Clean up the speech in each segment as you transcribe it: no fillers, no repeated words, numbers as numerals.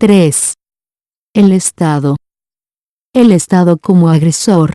3. El Estado. El Estado como agresor.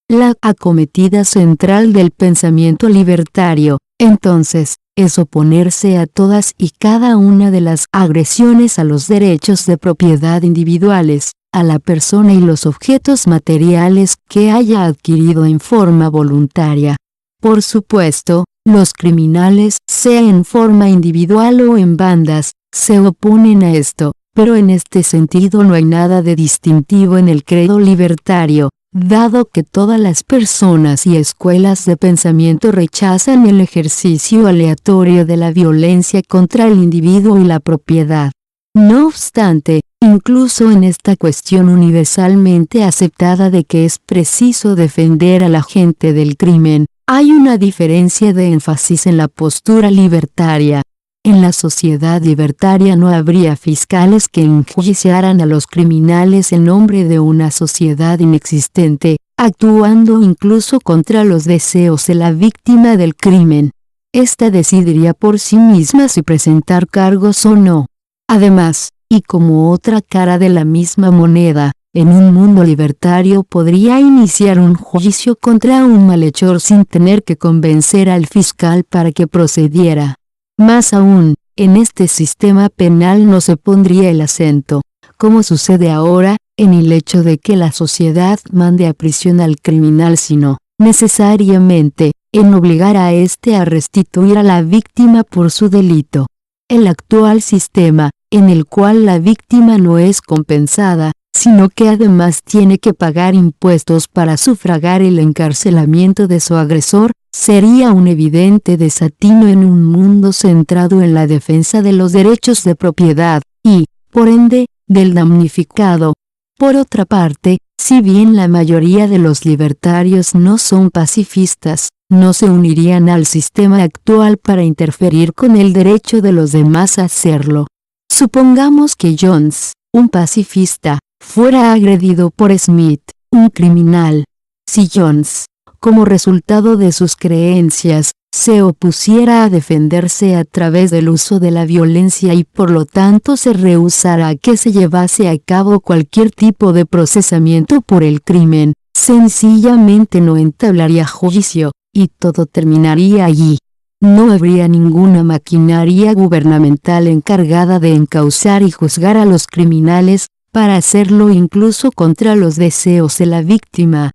La acometida central del pensamiento libertario, entonces, es oponerse a todas y cada una de las agresiones a los derechos de propiedad individuales, a la persona y los objetos materiales que haya adquirido en forma voluntaria. Por supuesto, los criminales, sea en forma individual o en bandas, se oponen a esto, pero en este sentido no hay nada de distintivo en el credo libertario, dado que todas las personas y escuelas de pensamiento rechazan el ejercicio aleatorio de la violencia contra el individuo y la propiedad. No obstante, incluso en esta cuestión universalmente aceptada de que es preciso defender a la gente del crimen, hay una diferencia de énfasis en la postura libertaria. En la sociedad libertaria no habría fiscales que enjuiciaran a los criminales en nombre de una sociedad inexistente, actuando incluso contra los deseos de la víctima del crimen. Esta decidiría por sí misma si presentar cargos o no. Además, y como otra cara de la misma moneda, en un mundo libertario podría iniciar un juicio contra un malhechor sin tener que convencer al fiscal para que procediera. Más aún, en este sistema penal no se pondría el acento, como sucede ahora, en el hecho de que la sociedad mande a prisión al criminal, sino, necesariamente, en obligar a éste a restituir a la víctima por su delito. El actual sistema, en el cual la víctima no es compensada, sino que además tiene que pagar impuestos para sufragar el encarcelamiento de su agresor, sería un evidente desatino en un mundo centrado en la defensa de los derechos de propiedad, y, por ende, del damnificado. Por otra parte, si bien la mayoría de los libertarios no son pacifistas, no se unirían al sistema actual para interferir con el derecho de los demás a hacerlo. Supongamos que Jones, un pacifista, fuera agredido por Smith, un criminal. Si Jones, como resultado de sus creencias, se opusiera a defenderse a través del uso de la violencia y por lo tanto se rehusara a que se llevase a cabo cualquier tipo de procesamiento por el crimen, sencillamente no entablaría juicio, y todo terminaría allí. No habría ninguna maquinaria gubernamental encargada de encauzar y juzgar a los criminales, para hacerlo incluso contra los deseos de la víctima.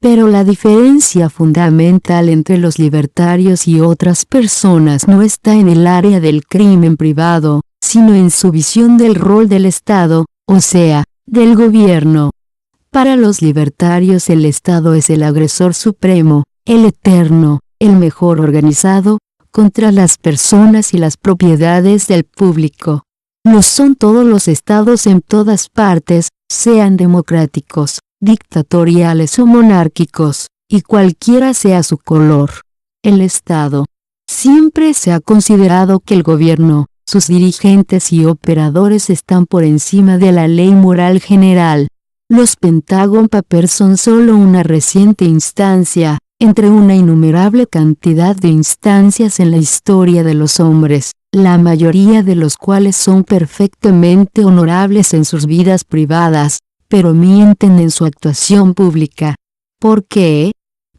Pero la diferencia fundamental entre los libertarios y otras personas no está en el área del crimen privado, sino en su visión del rol del Estado, o sea, del gobierno. Para los libertarios el Estado es el agresor supremo, el eterno, el mejor organizado, contra las personas y las propiedades del público. Lo son todos los estados en todas partes, sean democráticos, dictatoriales o monárquicos, y cualquiera sea su color. El Estado. Siempre se ha considerado que el gobierno, sus dirigentes y operadores están por encima de la ley moral general. Los Pentagon Papers son solo una reciente instancia, entre una innumerable cantidad de instancias en la historia de los hombres, la mayoría de los cuales son perfectamente honorables en sus vidas privadas, pero mienten en su actuación pública. ¿Por qué?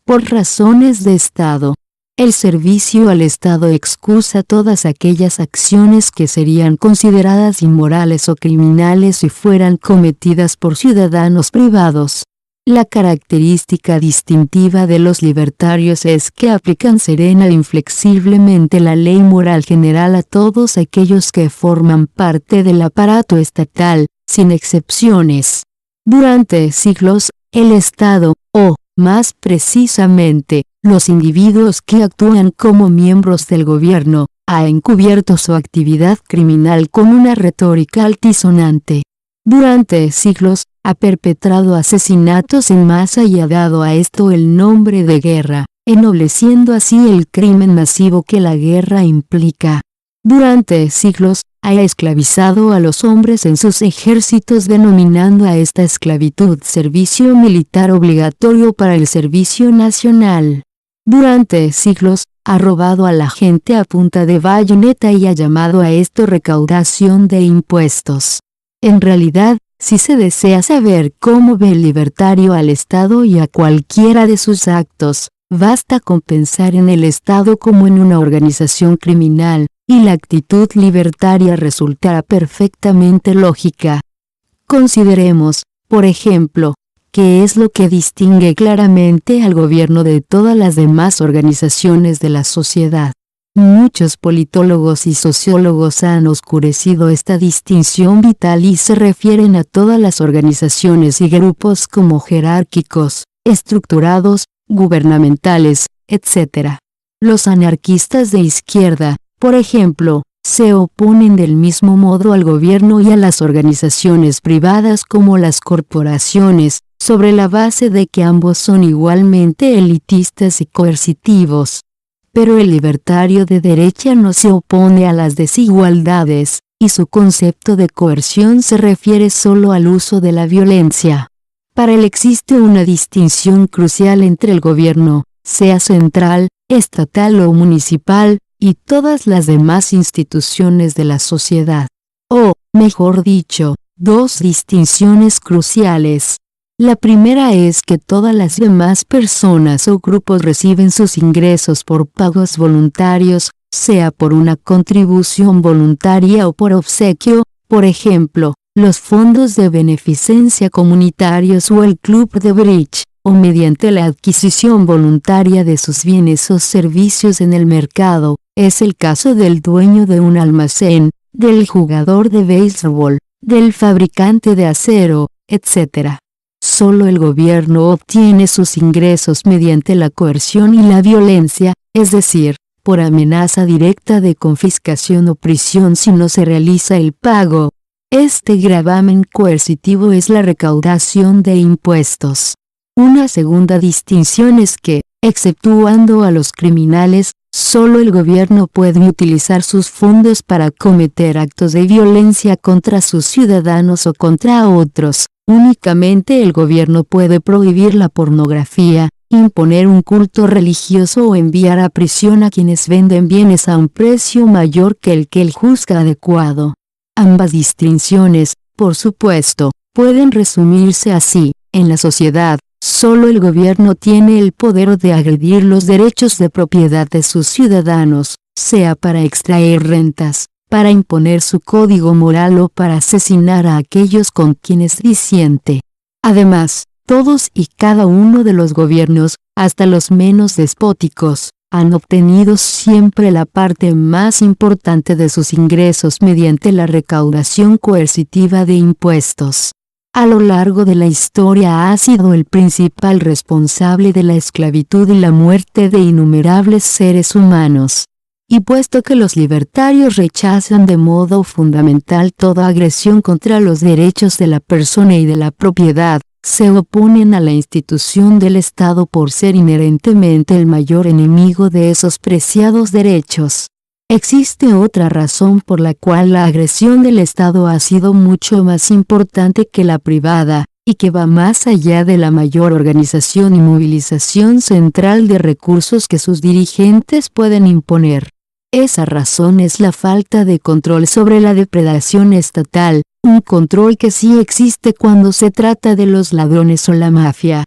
Por razones de Estado. El servicio al Estado excusa todas aquellas acciones que serían consideradas inmorales o criminales si fueran cometidas por ciudadanos privados. La característica distintiva de los libertarios es que aplican serena e inflexiblemente la ley moral general a todos aquellos que forman parte del aparato estatal, sin excepciones. Durante siglos, el Estado, o, más precisamente, los individuos que actúan como miembros del gobierno, ha encubierto su actividad criminal con una retórica altisonante. Durante siglos, ha perpetrado asesinatos en masa y ha dado a esto el nombre de guerra, ennobleciendo así el crimen masivo que la guerra implica. Durante siglos, ha esclavizado a los hombres en sus ejércitos denominando a esta esclavitud servicio militar obligatorio para el servicio nacional. Durante siglos, ha robado a la gente a punta de bayoneta y ha llamado a esto recaudación de impuestos. En realidad, si se desea saber cómo ve el libertario al Estado y a cualquiera de sus actos, basta con pensar en el Estado como en una organización criminal, y la actitud libertaria resultará perfectamente lógica. Consideremos, por ejemplo, qué es lo que distingue claramente al gobierno de todas las demás organizaciones de la sociedad. Muchos politólogos y sociólogos han oscurecido esta distinción vital y se refieren a todas las organizaciones y grupos como jerárquicos, estructurados, gubernamentales, etc. Los anarquistas de izquierda, por ejemplo, se oponen del mismo modo al gobierno y a las organizaciones privadas como las corporaciones, sobre la base de que ambos son igualmente elitistas y coercitivos. Pero el libertario de derecha no se opone a las desigualdades, y su concepto de coerción se refiere solo al uso de la violencia. Para él existe una distinción crucial entre el gobierno, sea central, estatal o municipal, y todas las demás instituciones de la sociedad. O, mejor dicho, dos distinciones cruciales. La primera es que todas las demás personas o grupos reciben sus ingresos por pagos voluntarios, sea por una contribución voluntaria o por obsequio, por ejemplo, los fondos de beneficencia comunitarios o el club de bridge, o mediante la adquisición voluntaria de sus bienes o servicios en el mercado. Es el caso del dueño de un almacén, del jugador de béisbol, del fabricante de acero, etc. Solo el gobierno obtiene sus ingresos mediante la coerción y la violencia, es decir, por amenaza directa de confiscación o prisión si no se realiza el pago. Este gravamen coercitivo es la recaudación de impuestos. Una segunda distinción es que, exceptuando a los criminales, solo el gobierno puede utilizar sus fondos para cometer actos de violencia contra sus ciudadanos o contra otros. Únicamente el gobierno puede prohibir la pornografía, imponer un culto religioso o enviar a prisión a quienes venden bienes a un precio mayor que el él juzga adecuado. Ambas distinciones, por supuesto, pueden resumirse así: en la sociedad, solo el gobierno tiene el poder de agredir los derechos de propiedad de sus ciudadanos, sea para extraer rentas, para imponer su código moral o para asesinar a aquellos con quienes disiente. Además, todos y cada uno de los gobiernos, hasta los menos despóticos, han obtenido siempre la parte más importante de sus ingresos mediante la recaudación coercitiva de impuestos. A lo largo de la historia ha sido el principal responsable de la esclavitud y la muerte de innumerables seres humanos. Y puesto que los libertarios rechazan de modo fundamental toda agresión contra los derechos de la persona y de la propiedad, se oponen a la institución del Estado por ser inherentemente el mayor enemigo de esos preciados derechos. Existe otra razón por la cual la agresión del Estado ha sido mucho más importante que la privada, y que va más allá de la mayor organización y movilización central de recursos que sus dirigentes pueden imponer. Esa razón es la falta de control sobre la depredación estatal, un control que sí existe cuando se trata de los ladrones o la mafia.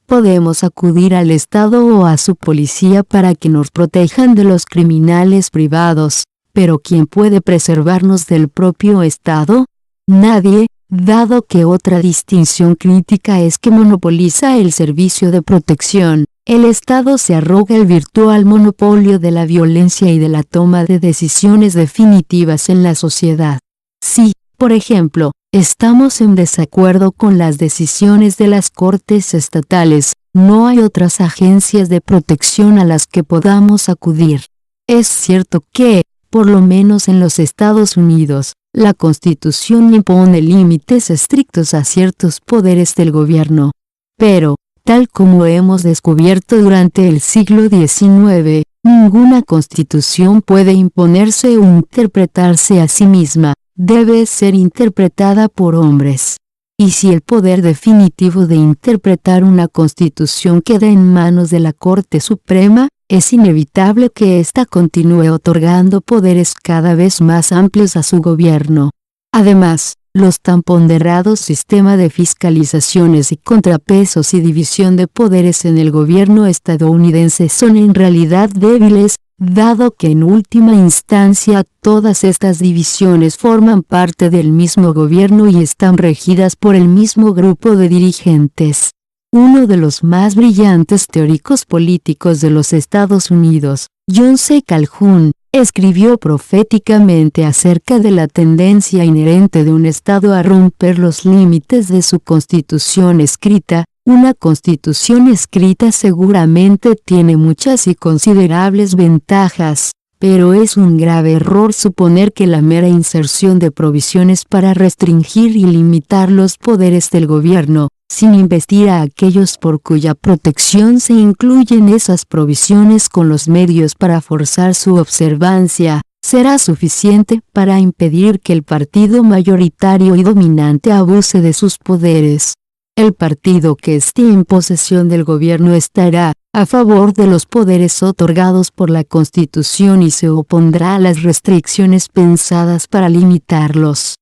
Podemos acudir al Estado o a su policía para que nos protejan de los criminales privados, pero ¿quién puede preservarnos del propio Estado? Nadie, dado que otra distinción crítica es que monopoliza el servicio de protección. El Estado se arroga el virtual monopolio de la violencia y de la toma de decisiones definitivas en la sociedad. Si, por ejemplo, estamos en desacuerdo con las decisiones de las Cortes estatales, no hay otras agencias de protección a las que podamos acudir. Es cierto que, por lo menos en los Estados Unidos, la Constitución impone límites estrictos a ciertos poderes del gobierno. Pero, tal como hemos descubierto durante el siglo XIX, ninguna constitución puede imponerse o interpretarse a sí misma, debe ser interpretada por hombres. Y si el poder definitivo de interpretar una constitución queda en manos de la Corte Suprema, es inevitable que ésta continúe otorgando poderes cada vez más amplios a su gobierno. Además, Los tan ponderados sistema de fiscalizaciones y contrapesos y división de poderes en el gobierno estadounidense son en realidad débiles, dado que en última instancia todas estas divisiones forman parte del mismo gobierno y están regidas por el mismo grupo de dirigentes. Uno de los más brillantes teóricos políticos de los Estados Unidos, John C. Calhoun, escribió proféticamente acerca de la tendencia inherente de un Estado a romper los límites de su constitución escrita. Una constitución escrita seguramente tiene muchas y considerables ventajas, pero es un grave error suponer que la mera inserción de provisiones para restringir y limitar los poderes del gobierno, sin investir a aquellos por cuya protección se incluyen esas provisiones con los medios para forzar su observancia, será suficiente para impedir que el partido mayoritario y dominante abuse de sus poderes. El partido que esté en posesión del gobierno estará a favor de los poderes otorgados por la Constitución y se opondrá a las restricciones pensadas para limitarlos.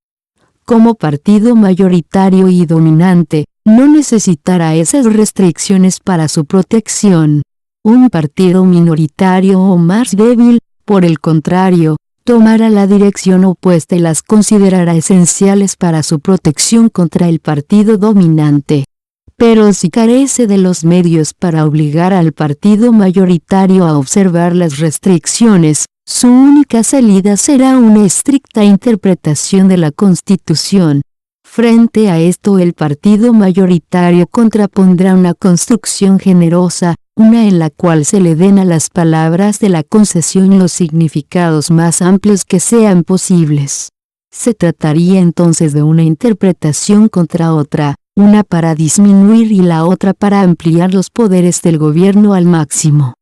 Como partido mayoritario y dominante, no necesitará esas restricciones para su protección. Un partido minoritario o más débil, por el contrario, tomará la dirección opuesta y las considerará esenciales para su protección contra el partido dominante. Pero si carece de los medios para obligar al partido mayoritario a observar las restricciones, su única salida será una estricta interpretación de la Constitución. Frente a esto, el partido mayoritario contrapondrá una construcción generosa, una en la cual se le den a las palabras de la concesión los significados más amplios que sean posibles. Se trataría entonces de una interpretación contra otra, una para disminuir y la otra para ampliar los poderes del gobierno al máximo.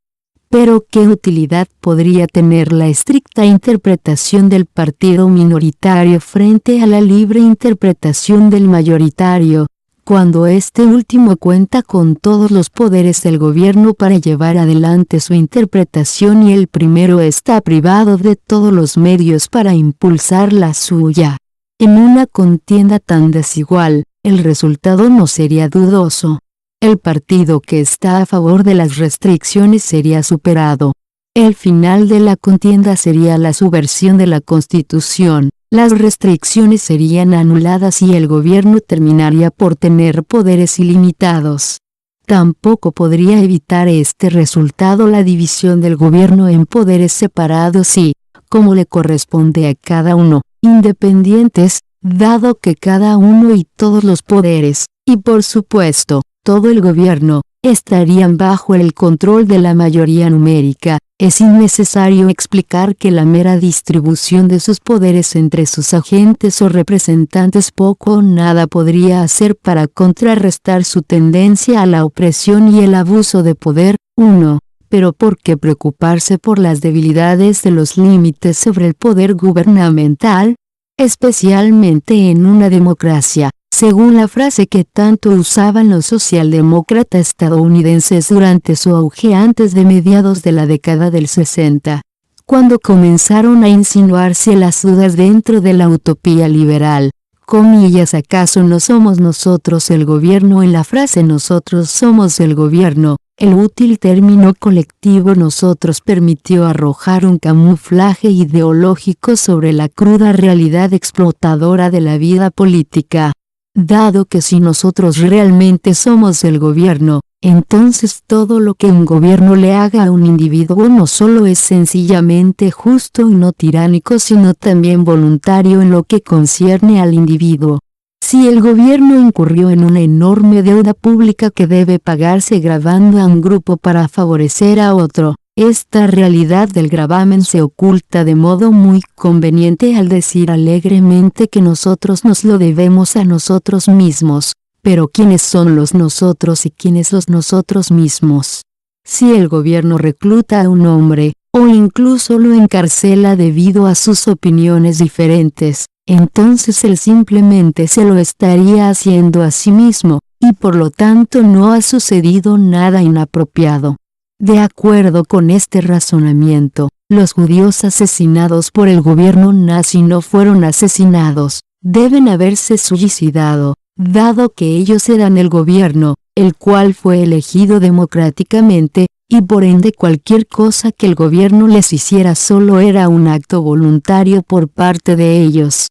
Pero ¿qué utilidad podría tener la estricta interpretación del partido minoritario frente a la libre interpretación del mayoritario, cuando este último cuenta con todos los poderes del gobierno para llevar adelante su interpretación y el primero está privado de todos los medios para impulsar la suya? En una contienda tan desigual, el resultado no sería dudoso. El partido que está a favor de las restricciones sería superado. El final de la contienda sería la subversión de la Constitución, las restricciones serían anuladas y el gobierno terminaría por tener poderes ilimitados. Tampoco podría evitar este resultado la división del gobierno en poderes separados y, como le corresponde a cada uno, independientes, dado que cada uno y todos los poderes, y por supuesto, todo el gobierno, estarían bajo el control de la mayoría numérica. Es innecesario explicar que la mera distribución de sus poderes entre sus agentes o representantes poco o nada podría hacer para contrarrestar su tendencia a la opresión y el abuso de poder. 1. Pero ¿por qué preocuparse por las debilidades de los límites sobre el poder gubernamental? Especialmente en una democracia, según la frase que tanto usaban los socialdemócratas estadounidenses durante su auge antes de mediados de la década del 60, cuando comenzaron a insinuarse las dudas dentro de la utopía liberal. Comillas, ¿acaso no somos nosotros el gobierno? En la frase nosotros somos el gobierno, el útil término colectivo nosotros permitió arrojar un camuflaje ideológico sobre la cruda realidad explotadora de la vida política. Dado que si nosotros realmente somos el gobierno, entonces todo lo que un gobierno le haga a un individuo no solo es sencillamente justo y no tiránico, sino también voluntario en lo que concierne al individuo. Si el gobierno incurrió en una enorme deuda pública que debe pagarse gravando a un grupo para favorecer a otro, esta realidad del gravamen se oculta de modo muy conveniente al decir alegremente que nosotros nos lo debemos a nosotros mismos. Pero ¿quiénes son los nosotros y quiénes los nosotros mismos? Si el gobierno recluta a un hombre, o incluso lo encarcela debido a sus opiniones diferentes, entonces él simplemente se lo estaría haciendo a sí mismo, y por lo tanto no ha sucedido nada inapropiado. De acuerdo con este razonamiento, los judíos asesinados por el gobierno nazi no fueron asesinados, deben haberse suicidado, dado que ellos eran el gobierno, el cual fue elegido democráticamente, y por ende cualquier cosa que el gobierno les hiciera solo era un acto voluntario por parte de ellos.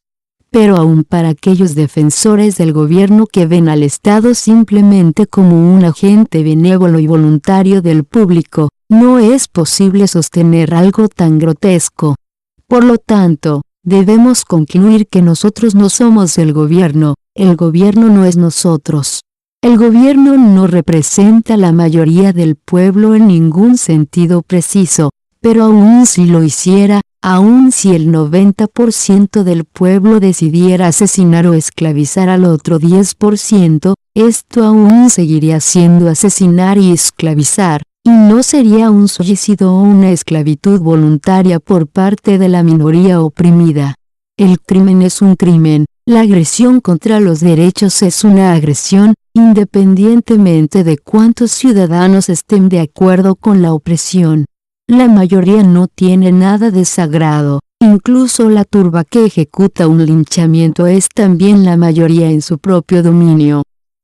Pero aún para aquellos defensores del gobierno que ven al Estado simplemente como un agente benévolo y voluntario del público, no es posible sostener algo tan grotesco. Por lo tanto, debemos concluir que nosotros no somos el gobierno no es nosotros. El gobierno no representa la mayoría del pueblo en ningún sentido preciso, pero aun si lo hiciera, aun si el 90% del pueblo decidiera asesinar o esclavizar al otro 10%, esto aún seguiría siendo asesinar y esclavizar, y no sería un suicidio o una esclavitud voluntaria por parte de la minoría oprimida. El crimen es un crimen, la agresión contra los derechos es una agresión, independientemente de cuántos ciudadanos estén de acuerdo con la opresión. La mayoría no tiene nada de sagrado, incluso la turba que ejecuta un linchamiento es también la mayoría en su propio dominio.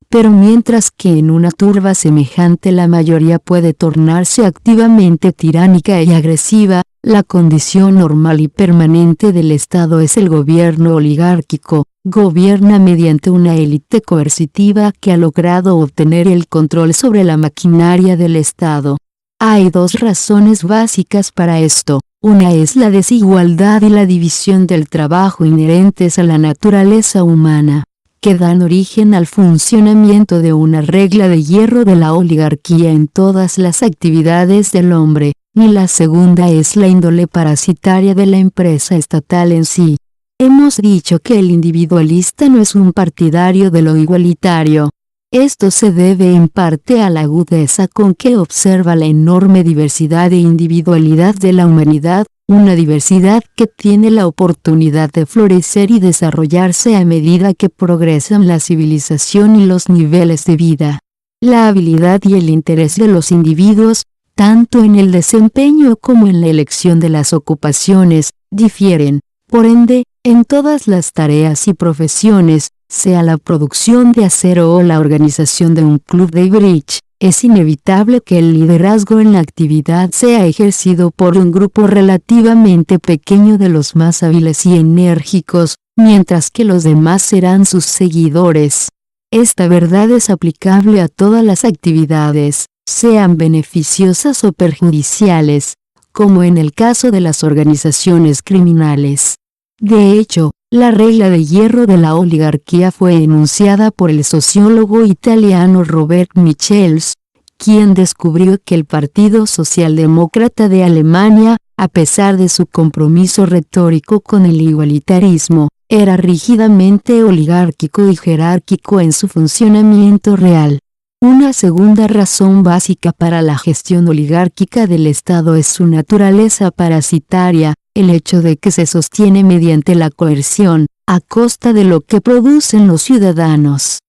Pero mientras que en una turba semejante la mayoría puede tornarse activamente tiránica y agresiva, la condición normal y permanente del Estado es el gobierno oligárquico, gobierna mediante una élite coercitiva que ha logrado obtener el control sobre la maquinaria del Estado. Hay dos razones básicas para esto. Una es la desigualdad y la división del trabajo inherentes a la naturaleza humana, que dan origen al funcionamiento de una regla de hierro de la oligarquía en todas las actividades del hombre, y la segunda es la índole parasitaria de la empresa estatal en sí. Hemos dicho que el individualista no es un partidario de lo igualitario. Esto se debe en parte a la agudeza con que observa la enorme diversidad e individualidad de la humanidad, una diversidad que tiene la oportunidad de florecer y desarrollarse a medida que progresan la civilización y los niveles de vida. La habilidad y el interés de los individuos, tanto en el desempeño como en la elección de las ocupaciones, difieren. Por ende, en todas las tareas y profesiones, sea la producción de acero o la organización de un club de bridge, es inevitable que el liderazgo en la actividad sea ejercido por un grupo relativamente pequeño de los más hábiles y enérgicos, mientras que los demás serán sus seguidores. Esta verdad es aplicable a todas las actividades, sean beneficiosas o perjudiciales, como en el caso de las organizaciones criminales. De hecho, la regla de hierro de la oligarquía fue enunciada por el sociólogo italiano Robert Michels, quien descubrió que el Partido Socialdemócrata de Alemania, a pesar de su compromiso retórico con el igualitarismo, era rígidamente oligárquico y jerárquico en su funcionamiento real. Una segunda razón básica para la gestión oligárquica del Estado es su naturaleza parasitaria, el hecho de que se sostiene mediante la coerción, a costa de lo que producen los ciudadanos.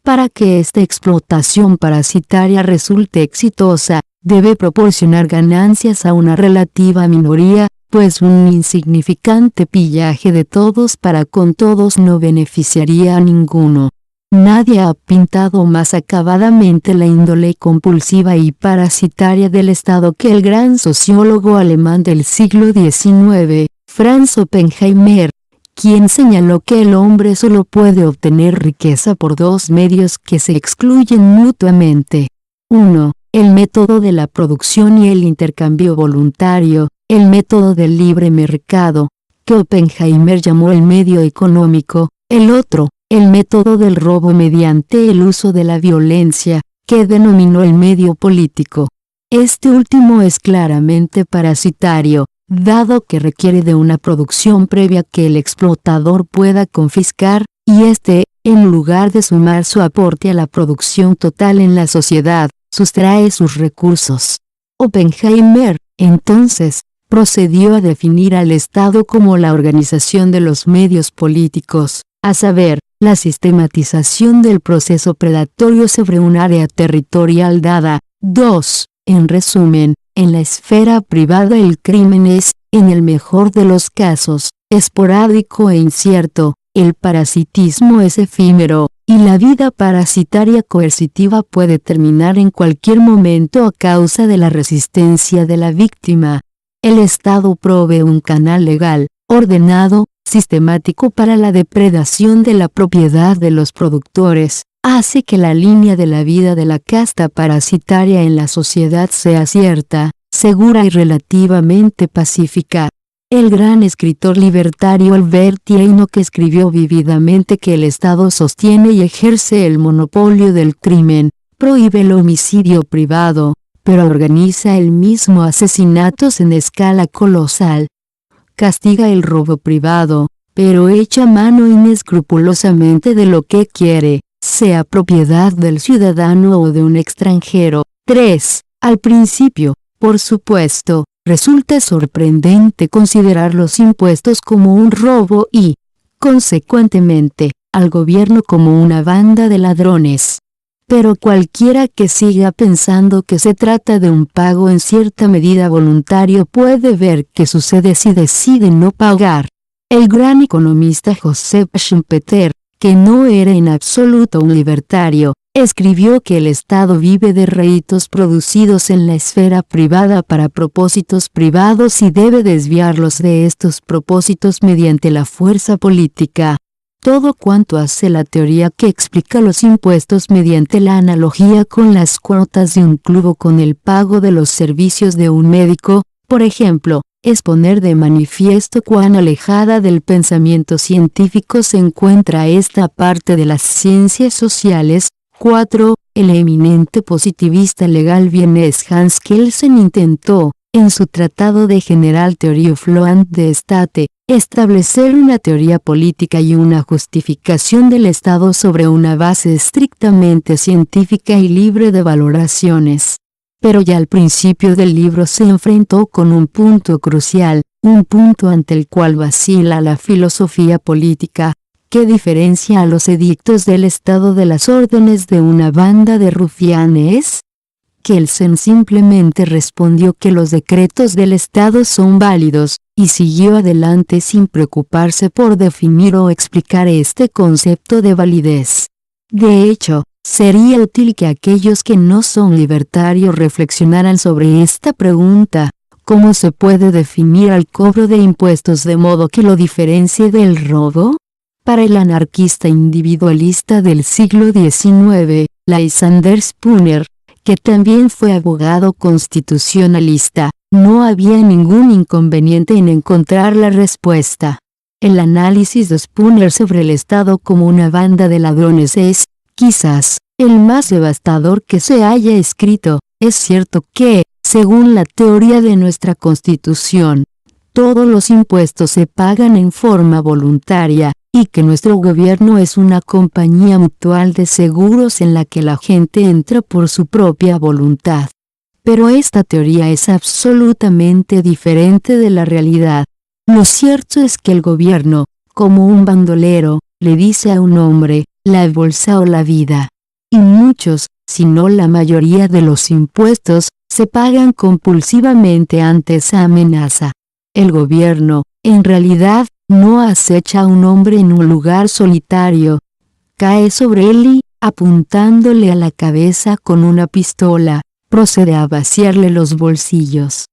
Para que esta explotación parasitaria resulte exitosa, debe proporcionar ganancias a una relativa minoría, pues un insignificante pillaje de todos para con todos no beneficiaría a ninguno. Nadie ha pintado más acabadamente la índole compulsiva y parasitaria del Estado que el gran sociólogo alemán del siglo XIX, Franz Oppenheimer, quien señaló que el hombre solo puede obtener riqueza por dos medios que se excluyen mutuamente. 1. El método de la producción y el intercambio voluntario, el método del libre mercado, que Oppenheimer llamó el medio económico. El otro, el método del robo mediante el uso de la violencia, que denominó el medio político. Este último es claramente parasitario, dado que requiere de una producción previa que el explotador pueda confiscar, y en lugar de sumar su aporte a la producción total en la sociedad, sustrae sus recursos. Oppenheimer, entonces, procedió a definir al Estado como la organización de los medios políticos, a saber, la sistematización del proceso predatorio sobre un área territorial dada. 2. En resumen, en la esfera privada el crimen es, en el mejor de los casos, esporádico e incierto, El parasitismo es efímero, y la vida parasitaria coercitiva puede terminar en cualquier momento a causa de la resistencia de la víctima. El Estado provee un canal legal, ordenado, sistemático para la depredación de la propiedad de los productores, hace que la línea de la vida de la casta parasitaria en la sociedad sea cierta, segura y relativamente pacífica. El gran escritor libertario Alberti Enoch escribió vívidamente que el Estado sostiene y ejerce el monopolio del crimen, prohíbe el homicidio privado, pero organiza el mismo asesinatos en escala colosal. Castiga el robo privado, pero echa mano inescrupulosamente de lo que quiere, sea propiedad del ciudadano o de un extranjero. 3. Al principio, por supuesto, resulta sorprendente considerar los impuestos como un robo y, consecuentemente, al gobierno como una banda de ladrones. Pero cualquiera que siga pensando que se trata de un pago en cierta medida voluntario puede ver qué sucede si decide no pagar. El gran economista Joseph Schumpeter, que no era en absoluto un libertario, escribió que el Estado vive de réditos producidos en la esfera privada para propósitos privados y debe desviarlos de estos propósitos mediante la fuerza política. Todo cuanto hace la teoría que explica los impuestos mediante la analogía con las cuotas de un club o con el pago de los servicios de un médico, por ejemplo, es poner de manifiesto cuán alejada del pensamiento científico se encuentra esta parte de las ciencias sociales. 4. El eminente positivista legal vienés Hans Kelsen intentó, en su tratado de General Theorie of Law and the State, establecer una teoría política y una justificación del Estado sobre una base estrictamente científica y libre de valoraciones. Pero ya al principio del libro se enfrentó con un punto crucial, un punto ante el cual vacila la filosofía política, que diferencia a los edictos del Estado de las órdenes de una banda de rufianes. Kelsen simplemente respondió que los decretos del Estado son válidos, y siguió adelante sin preocuparse por definir o explicar este concepto de validez. De hecho, sería útil que aquellos que no son libertarios reflexionaran sobre esta pregunta: ¿cómo se puede definir al cobro de impuestos de modo que lo diferencie del robo? Para el anarquista individualista del siglo XIX, Lysander Spooner, que también fue abogado constitucionalista, no había ningún inconveniente en encontrar la respuesta. El análisis de Spooner sobre el Estado como una banda de ladrones es, quizás, el más devastador que se haya escrito. Es cierto que, según la teoría de nuestra Constitución, todos los impuestos se pagan en forma voluntaria, y que nuestro gobierno es una compañía mutual de seguros en la que la gente entra por su propia voluntad. Pero esta teoría es absolutamente diferente de la realidad. Lo cierto es que el gobierno, como un bandolero, le dice a un hombre, la bolsa o la vida. Y muchos, si no la mayoría de los impuestos, se pagan compulsivamente ante esa amenaza. El gobierno, en realidad, no acecha a un hombre en un lugar solitario. Cae sobre él y, apuntándole a la cabeza con una pistola, procede a vaciarle los bolsillos.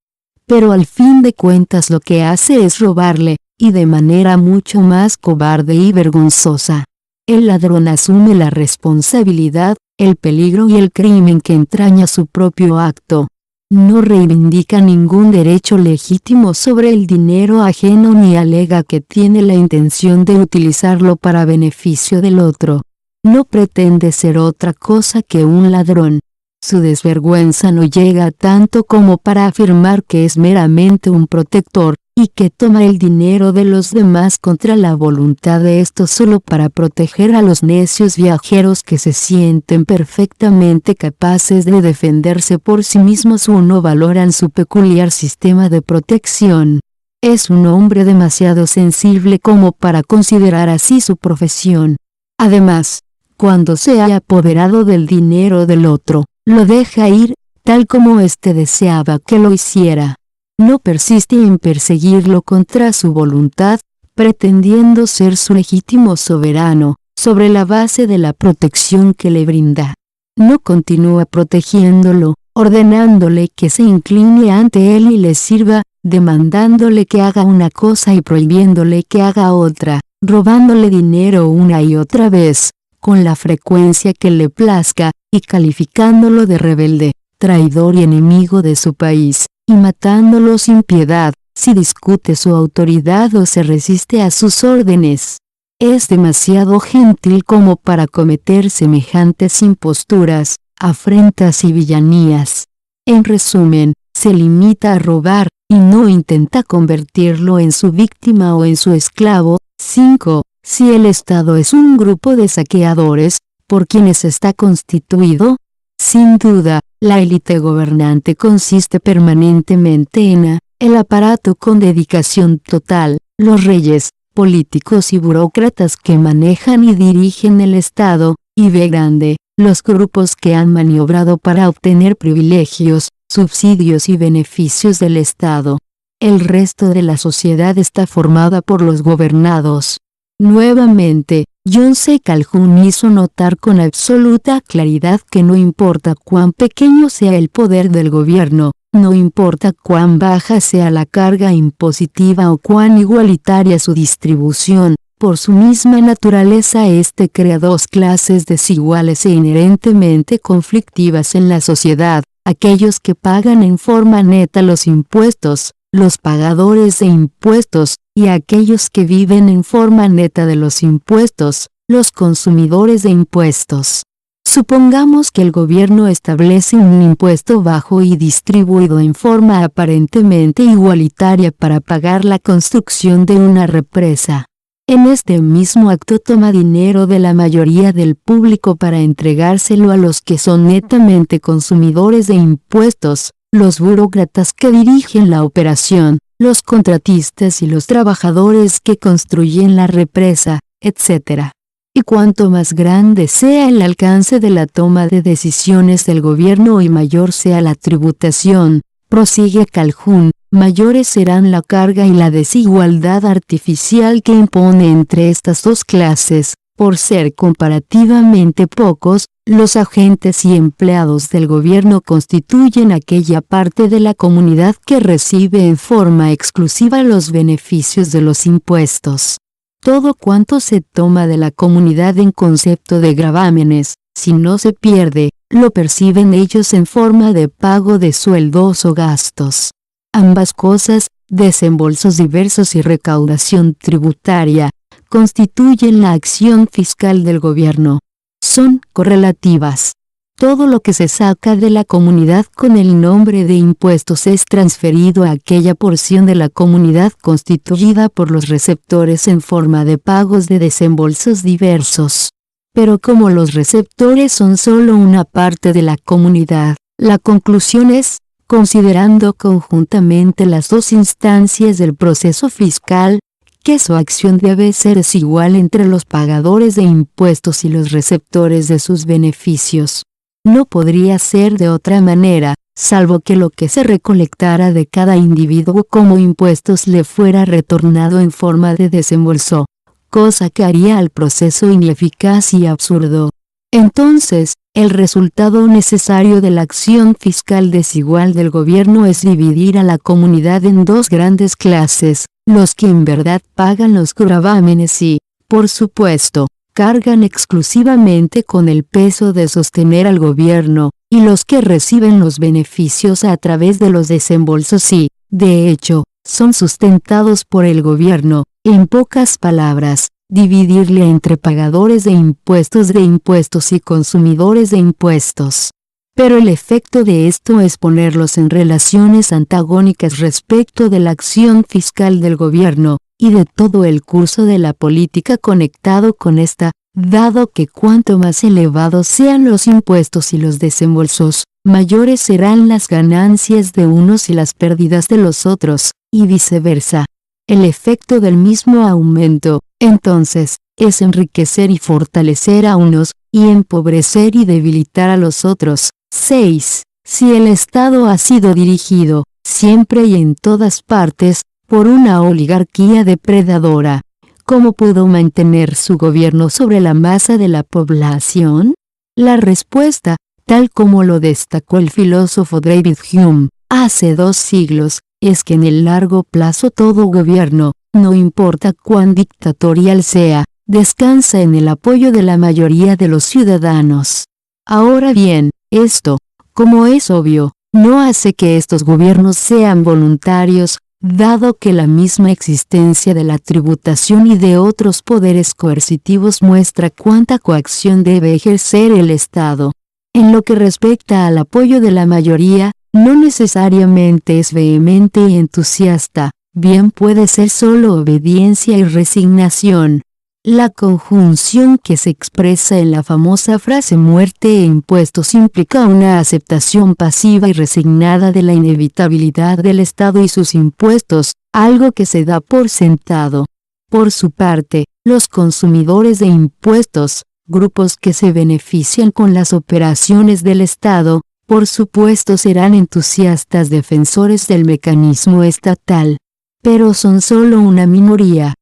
Pero al fin de cuentas lo que hace es robarle, y de manera mucho más cobarde y vergonzosa. El ladrón asume la responsabilidad, el peligro y el crimen que entraña su propio acto. No reivindica ningún derecho legítimo sobre el dinero ajeno ni alega que tiene la intención de utilizarlo para beneficio del otro. No pretende ser otra cosa que un ladrón. Su desvergüenza no llega tanto como para afirmar que es meramente un protector, y que toma el dinero de los demás contra la voluntad de estos solo para proteger a los necios viajeros que se sienten perfectamente capaces de defenderse por sí mismos o no valoran su peculiar sistema de protección. Es un hombre demasiado sensible como para considerar así su profesión. Además, cuando se haya apoderado del dinero del otro, lo deja ir, tal como éste deseaba que lo hiciera. No persiste en perseguirlo contra su voluntad, pretendiendo ser su legítimo soberano, sobre la base de la protección que le brinda. No continúa protegiéndolo, ordenándole que se incline ante él y le sirva, demandándole que haga una cosa y prohibiéndole que haga otra, robándole dinero una y otra vez, con la frecuencia que le plazca, y calificándolo de rebelde, traidor y enemigo de su país, y matándolo sin piedad, si discute su autoridad o se resiste a sus órdenes. Es demasiado gentil como para cometer semejantes imposturas, afrentas y villanías. En resumen, se limita a robar, y no intenta convertirlo en su víctima o en su esclavo. 5. Si el Estado es un grupo de saqueadores, ¿por quienes está constituido? Sin duda, la élite gobernante consiste permanentemente en el aparato con dedicación total, los reyes, políticos y burócratas que manejan y dirigen el Estado, y B grande, los grupos que han maniobrado para obtener privilegios, subsidios y beneficios del Estado. El resto de la sociedad está formada por los gobernados. Nuevamente, John C. Calhoun hizo notar con absoluta claridad que no importa cuán pequeño sea el poder del gobierno, no importa cuán baja sea la carga impositiva o cuán igualitaria su distribución, por su misma naturaleza éste crea dos clases desiguales e inherentemente conflictivas en la sociedad: aquellos que pagan en forma neta los impuestos, los pagadores de impuestos, y aquellos que viven en forma neta de los impuestos, los consumidores de impuestos. Supongamos que el gobierno establece un impuesto bajo y distribuido en forma aparentemente igualitaria para pagar la construcción de una represa. En este mismo acto toma dinero de la mayoría del público para entregárselo a los que son netamente consumidores de impuestos, los burócratas que dirigen la operación, los contratistas y los trabajadores que construyen la represa, etc. Y cuanto más grande sea el alcance de la toma de decisiones del gobierno y mayor sea la tributación, prosigue Calhoun, mayores serán la carga y la desigualdad artificial que impone entre estas dos clases. Por ser comparativamente pocos, los agentes y empleados del gobierno constituyen aquella parte de la comunidad que recibe en forma exclusiva los beneficios de los impuestos. Todo cuanto se toma de la comunidad en concepto de gravámenes, si no se pierde, lo perciben ellos en forma de pago de sueldos o gastos. Ambas cosas, desembolsos diversos y recaudación tributaria, constituyen la acción fiscal del gobierno. Son correlativas. Todo lo que se saca de la comunidad con el nombre de impuestos es transferido a aquella porción de la comunidad constituida por los receptores en forma de pagos de desembolsos diversos. Pero como los receptores son solo una parte de la comunidad, la conclusión es, considerando conjuntamente las dos instancias del proceso fiscal, que su acción debe ser desigual entre los pagadores de impuestos y los receptores de sus beneficios. No podría ser de otra manera, salvo que lo que se recolectara de cada individuo como impuestos le fuera retornado en forma de desembolso, cosa que haría al proceso ineficaz y absurdo. Entonces, el resultado necesario de la acción fiscal desigual del gobierno es dividir a la comunidad en dos grandes clases: los que en verdad pagan los gravámenes y, por supuesto, cargan exclusivamente con el peso de sostener al gobierno, y los que reciben los beneficios a través de los desembolsos y, de hecho, son sustentados por el gobierno. En pocas palabras, dividirle entre pagadores de impuestos y consumidores de impuestos. Pero el efecto de esto es ponerlos en relaciones antagónicas respecto de la acción fiscal del gobierno, y de todo el curso de la política conectado con esta, dado que cuanto más elevados sean los impuestos y los desembolsos, mayores serán las ganancias de unos y las pérdidas de los otros, y viceversa. El efecto del mismo aumento, entonces, es enriquecer y fortalecer a unos, y empobrecer y debilitar a los otros. 6. Si el Estado ha sido dirigido, siempre y en todas partes, por una oligarquía depredadora, ¿cómo pudo mantener su gobierno sobre la masa de la población? La respuesta, tal como lo destacó el filósofo David Hume, hace 2 siglos, es que en el largo plazo todo gobierno, no importa cuán dictatorial sea, descansa en el apoyo de la mayoría de los ciudadanos. Ahora bien, esto, como es obvio, no hace que estos gobiernos sean voluntarios, dado que la misma existencia de la tributación y de otros poderes coercitivos muestra cuánta coacción debe ejercer el Estado. En lo que respecta al apoyo de la mayoría, no necesariamente es vehemente y entusiasta, bien puede ser solo obediencia y resignación. La conjunción que se expresa en la famosa frase muerte e impuestos implica una aceptación pasiva y resignada de la inevitabilidad del Estado y sus impuestos, algo que se da por sentado. Por su parte, los consumidores de impuestos, grupos que se benefician con las operaciones del Estado, por supuesto serán entusiastas defensores del mecanismo estatal. Pero son solo una minoría.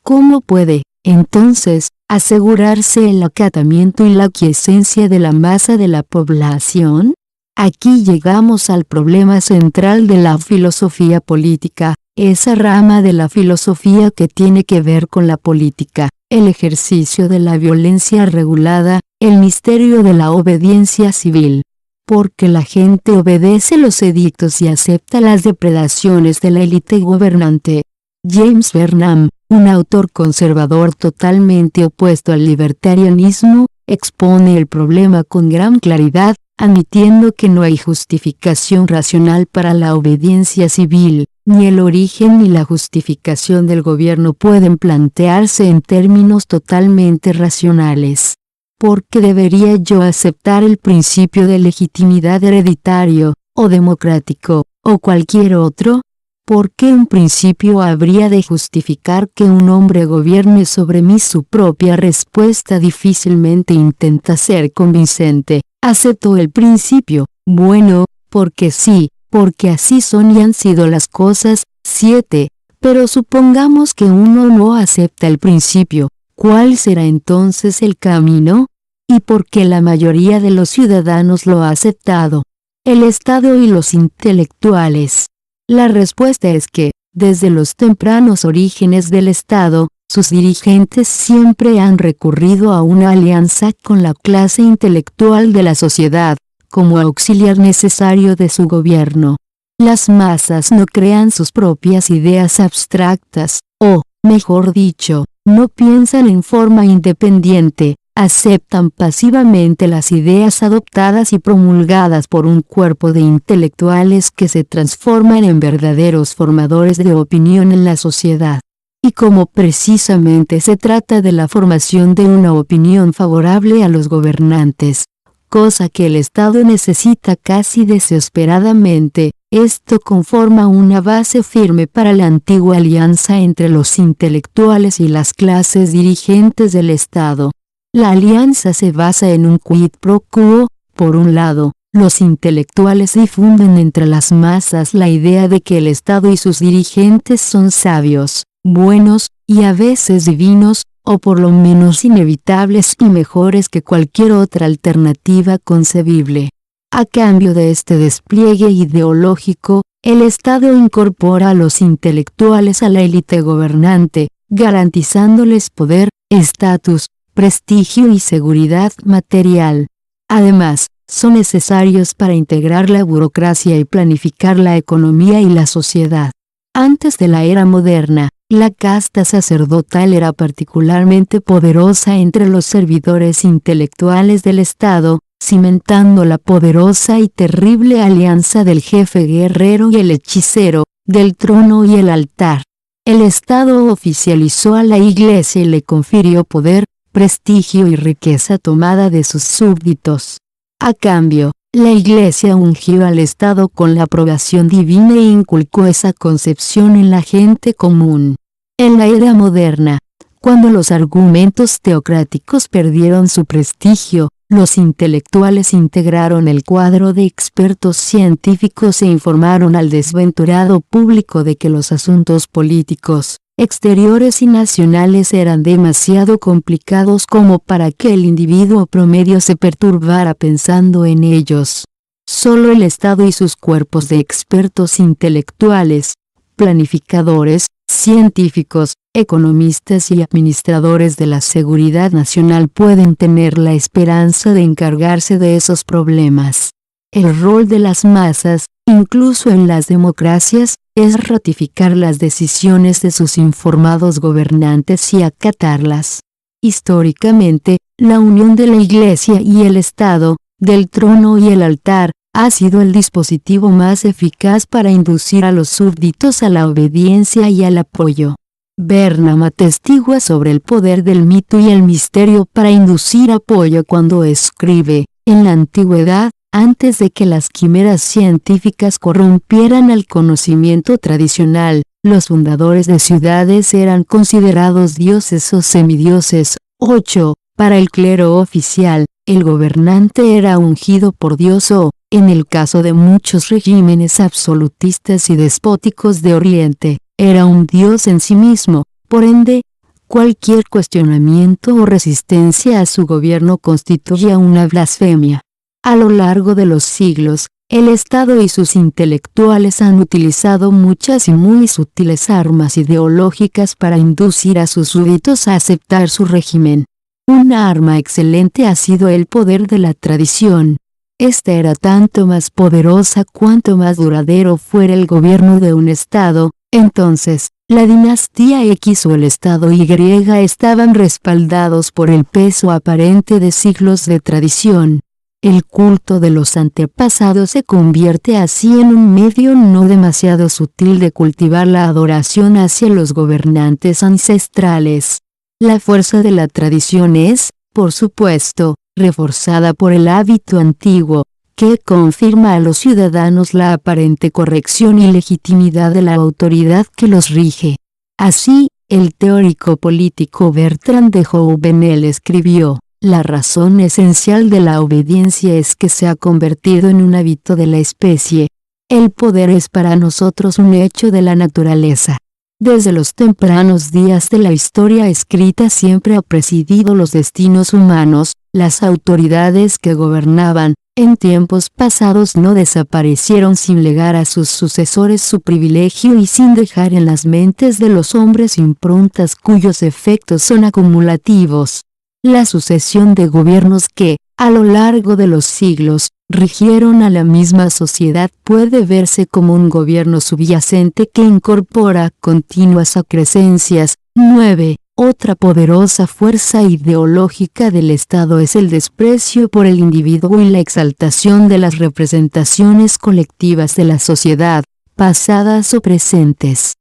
¿Cómo puede, entonces, asegurarse el acatamiento y la aquiescencia de la masa de la población? Aquí llegamos al problema central de la filosofía política, esa rama de la filosofía que tiene que ver con la política, el ejercicio de la violencia regulada, el misterio de la obediencia civil. Porque la gente obedece los edictos y acepta las depredaciones de la élite gobernante. James Burnham, un autor conservador totalmente opuesto al libertarianismo, expone el problema con gran claridad, admitiendo que no hay justificación racional para la obediencia civil, ni el origen ni la justificación del gobierno pueden plantearse en términos totalmente racionales. ¿Por qué debería yo aceptar el principio de legitimidad hereditario, o democrático, o cualquier otro? ¿Por qué un principio habría de justificar que un hombre gobierne sobre mí? Su propia respuesta difícilmente intenta ser convincente. Acepto el principio, bueno, porque sí, porque así son y han sido las cosas. 7. Pero supongamos que uno no acepta el principio, ¿cuál será entonces el camino? ¿Y por qué la mayoría de los ciudadanos lo ha aceptado? El Estado y los intelectuales. La respuesta es que, desde los tempranos orígenes del Estado, sus dirigentes siempre han recurrido a una alianza con la clase intelectual de la sociedad, como auxiliar necesario de su gobierno. Las masas no crean sus propias ideas abstractas, o, mejor dicho, no piensan en forma independiente, aceptan pasivamente las ideas adoptadas y promulgadas por un cuerpo de intelectuales que se transforman en verdaderos formadores de opinión en la sociedad. Y como precisamente se trata de la formación de una opinión favorable a los gobernantes, cosa que el Estado necesita casi desesperadamente, esto conforma una base firme para la antigua alianza entre los intelectuales y las clases dirigentes del Estado. La alianza se basa en un quid pro quo. Por un lado, los intelectuales difunden entre las masas la idea de que el Estado y sus dirigentes son sabios, buenos, y a veces divinos, o por lo menos inevitables y mejores que cualquier otra alternativa concebible. A cambio de este despliegue ideológico, el Estado incorpora a los intelectuales a la élite gobernante, garantizándoles poder, estatus, prestigio y seguridad material. Además, son necesarios para integrar la burocracia y planificar la economía y la sociedad. Antes de la era moderna, la casta sacerdotal era particularmente poderosa entre los servidores intelectuales del Estado, cimentando la poderosa y terrible alianza del jefe guerrero y el hechicero, del trono y el altar. El Estado oficializó a la Iglesia y le confirió poder, prestigio y riqueza tomada de sus súbditos. A cambio, la Iglesia ungió al Estado con la aprobación divina e inculcó esa concepción en la gente común. En la era moderna, cuando los argumentos teocráticos perdieron su prestigio, los intelectuales integraron el cuadro de expertos científicos e informaron al desventurado público de que los asuntos políticos, exteriores y nacionales eran demasiado complicados como para que el individuo promedio se perturbara pensando en ellos. Solo el Estado y sus cuerpos de expertos intelectuales, planificadores, científicos, economistas y administradores de la seguridad nacional pueden tener la esperanza de encargarse de esos problemas. El rol de las masas, incluso en las democracias, es ratificar las decisiones de sus informados gobernantes y acatarlas. Históricamente, la unión de la Iglesia y el Estado, del trono y el altar, ha sido el dispositivo más eficaz para inducir a los súbditos a la obediencia y al apoyo. Bernham atestigua sobre el poder del mito y el misterio para inducir apoyo cuando escribe, en la antigüedad, antes de que las quimeras científicas corrompieran el conocimiento tradicional, los fundadores de ciudades eran considerados dioses o semidioses. 8. Para el clero oficial, el gobernante era ungido por Dios o, en el caso de muchos regímenes absolutistas y despóticos de Oriente, era un dios en sí mismo. Por ende, cualquier cuestionamiento o resistencia a su gobierno constituía una blasfemia. A lo largo de los siglos, el Estado y sus intelectuales han utilizado muchas y muy sutiles armas ideológicas para inducir a sus súbditos a aceptar su régimen. Una arma excelente ha sido el poder de la tradición. Esta era tanto más poderosa cuanto más duradero fuera el gobierno de un Estado. Entonces, la dinastía X o el Estado Y estaban respaldados por el peso aparente de siglos de tradición. El culto de los antepasados se convierte así en un medio no demasiado sutil de cultivar la adoración hacia los gobernantes ancestrales. La fuerza de la tradición es, por supuesto, reforzada por el hábito antiguo, que confirma a los ciudadanos la aparente corrección y legitimidad de la autoridad que los rige. Así, el teórico político Bertrand de Jouvenel escribió: la razón esencial de la obediencia es que se ha convertido en un hábito de la especie. El poder es para nosotros un hecho de la naturaleza. Desde los tempranos días de la historia escrita siempre ha presidido los destinos humanos. Las autoridades que gobernaban, en tiempos pasados no desaparecieron sin legar a sus sucesores su privilegio y sin dejar en las mentes de los hombres improntas cuyos efectos son acumulativos. La sucesión de gobiernos que, a lo largo de los siglos, rigieron a la misma sociedad puede verse como un gobierno subyacente que incorpora continuas acrescencias. 9. Otra poderosa fuerza ideológica del Estado es el desprecio por el individuo y la exaltación de las representaciones colectivas de la sociedad, pasadas o presentes.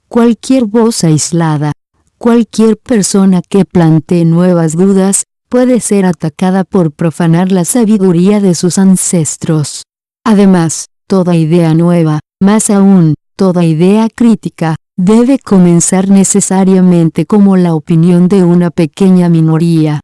Cualquier voz aislada, cualquier persona que plantee nuevas dudas, puede ser atacada por profanar la sabiduría de sus ancestros. Además, toda idea nueva, más aún, toda idea crítica, debe comenzar necesariamente como la opinión de una pequeña minoría.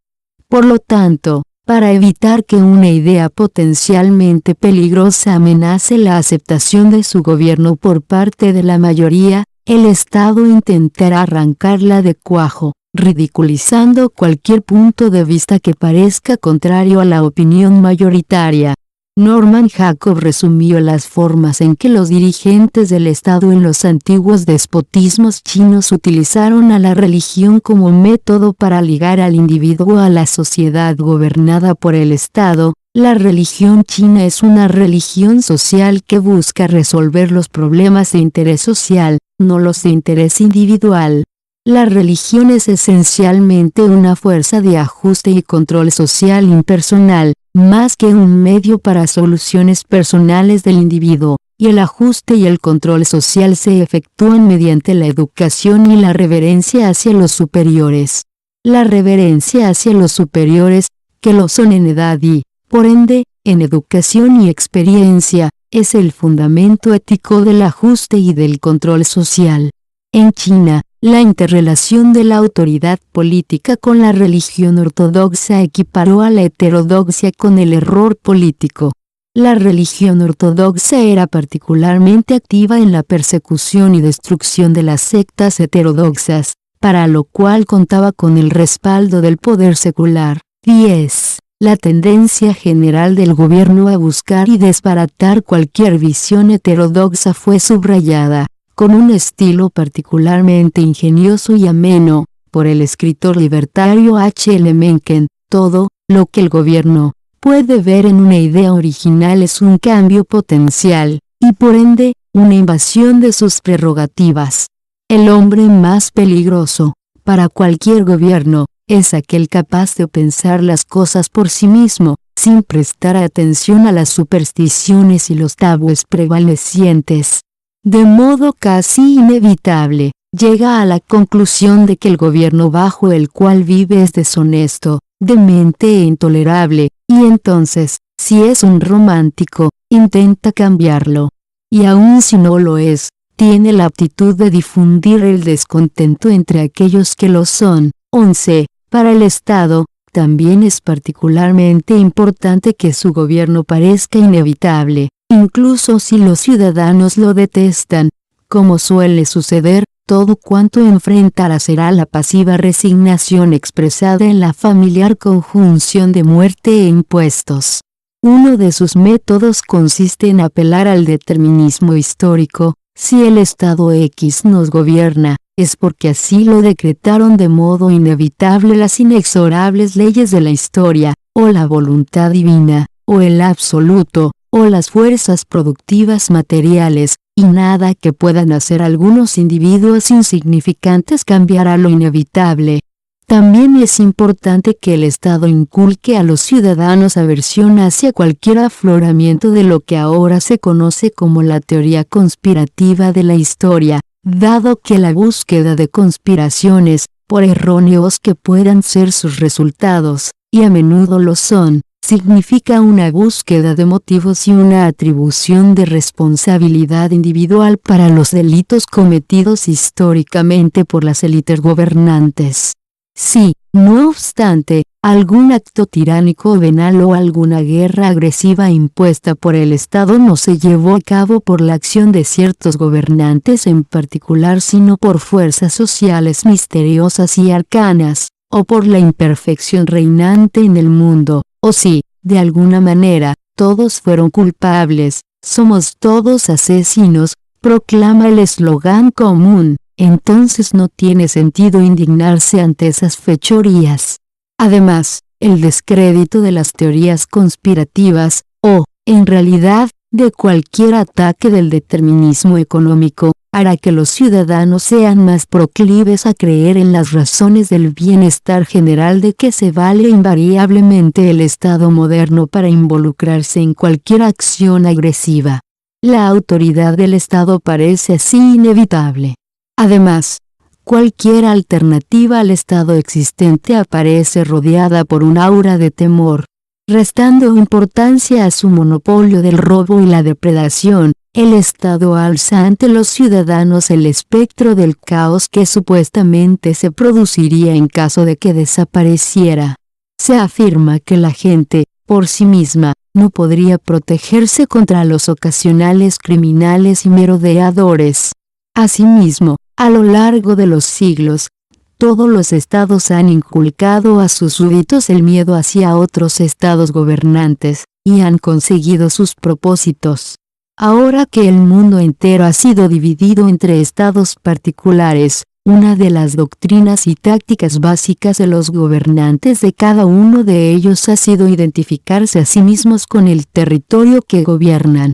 Por lo tanto, para evitar que una idea potencialmente peligrosa amenace la aceptación de su gobierno por parte de la mayoría, el Estado intentará arrancarla de cuajo, ridiculizando cualquier punto de vista que parezca contrario a la opinión mayoritaria. Norman Jacob resumió las formas en que los dirigentes del Estado en los antiguos despotismos chinos utilizaron a la religión como método para ligar al individuo a la sociedad gobernada por el Estado. La religión china es una religión social que busca resolver los problemas de interés social, no los de interés individual. La religión es esencialmente una fuerza de ajuste y control social impersonal, más que un medio para soluciones personales del individuo, y el ajuste y el control social se efectúan mediante la educación y la reverencia hacia los superiores. La reverencia hacia los superiores, que lo son en edad y, por ende, en educación y experiencia, es el fundamento ético del ajuste y del control social. En China, la interrelación de la autoridad política con la religión ortodoxa equiparó a la heterodoxia con el error político. La religión ortodoxa era particularmente activa en la persecución y destrucción de las sectas heterodoxas, para lo cual contaba con el respaldo del poder secular. 10. La tendencia general del gobierno a buscar y desbaratar cualquier visión heterodoxa fue subrayada, con un estilo particularmente ingenioso y ameno, por el escritor libertario H. L. Mencken. Todo lo que el gobierno puede ver en una idea original es un cambio potencial, y por ende, una invasión de sus prerrogativas. El hombre más peligroso, para cualquier gobierno, es aquel capaz de pensar las cosas por sí mismo, sin prestar atención a las supersticiones y los tabúes prevalecientes. De modo casi inevitable, llega a la conclusión de que el gobierno bajo el cual vive es deshonesto, demente e intolerable, y entonces, si es un romántico, intenta cambiarlo. Y aun si no lo es, tiene la aptitud de difundir el descontento entre aquellos que lo son. 11. Para el Estado, también es particularmente importante que su gobierno parezca inevitable, incluso si los ciudadanos lo detestan. Como suele suceder, todo cuanto enfrentará será la pasiva resignación expresada en la familiar conjunción de muerte e impuestos. Uno de sus métodos consiste en apelar al determinismo histórico. Si el Estado X nos gobierna, es porque así lo decretaron de modo inevitable las inexorables leyes de la historia, o la voluntad divina, o el absoluto, o las fuerzas productivas materiales, y nada que puedan hacer algunos individuos insignificantes cambiará lo inevitable. También es importante que el Estado inculque a los ciudadanos aversión hacia cualquier afloramiento de lo que ahora se conoce como la teoría conspirativa de la historia, dado que la búsqueda de conspiraciones, por erróneos que puedan ser sus resultados, y a menudo lo son, significa una búsqueda de motivos y una atribución de responsabilidad individual para los delitos cometidos históricamente por las élites gobernantes. Si, no obstante, algún acto tiránico o venal o alguna guerra agresiva impuesta por el Estado no se llevó a cabo por la acción de ciertos gobernantes en particular sino por fuerzas sociales misteriosas y arcanas, o por la imperfección reinante en el mundo, o si, de alguna manera, todos fueron culpables, somos todos asesinos, proclama el eslogan común, entonces no tiene sentido indignarse ante esas fechorías. Además, el descrédito de las teorías conspirativas, o, en realidad, de cualquier ataque del determinismo económico, hará que los ciudadanos sean más proclives a creer en las razones del bienestar general de que se vale invariablemente el Estado moderno para involucrarse en cualquier acción agresiva. La autoridad del Estado parece así inevitable. Además, cualquier alternativa al estado existente aparece rodeada por un aura de temor. Restando importancia a su monopolio del robo y la depredación, el Estado alza ante los ciudadanos el espectro del caos que supuestamente se produciría en caso de que desapareciera. Se afirma que la gente, por sí misma, no podría protegerse contra los ocasionales criminales y merodeadores. Asimismo, a lo largo de los siglos, todos los estados han inculcado a sus súbditos el miedo hacia otros estados gobernantes, y han conseguido sus propósitos. Ahora que el mundo entero ha sido dividido entre estados particulares, una de las doctrinas y tácticas básicas de los gobernantes de cada uno de ellos ha sido identificarse a sí mismos con el territorio que gobiernan.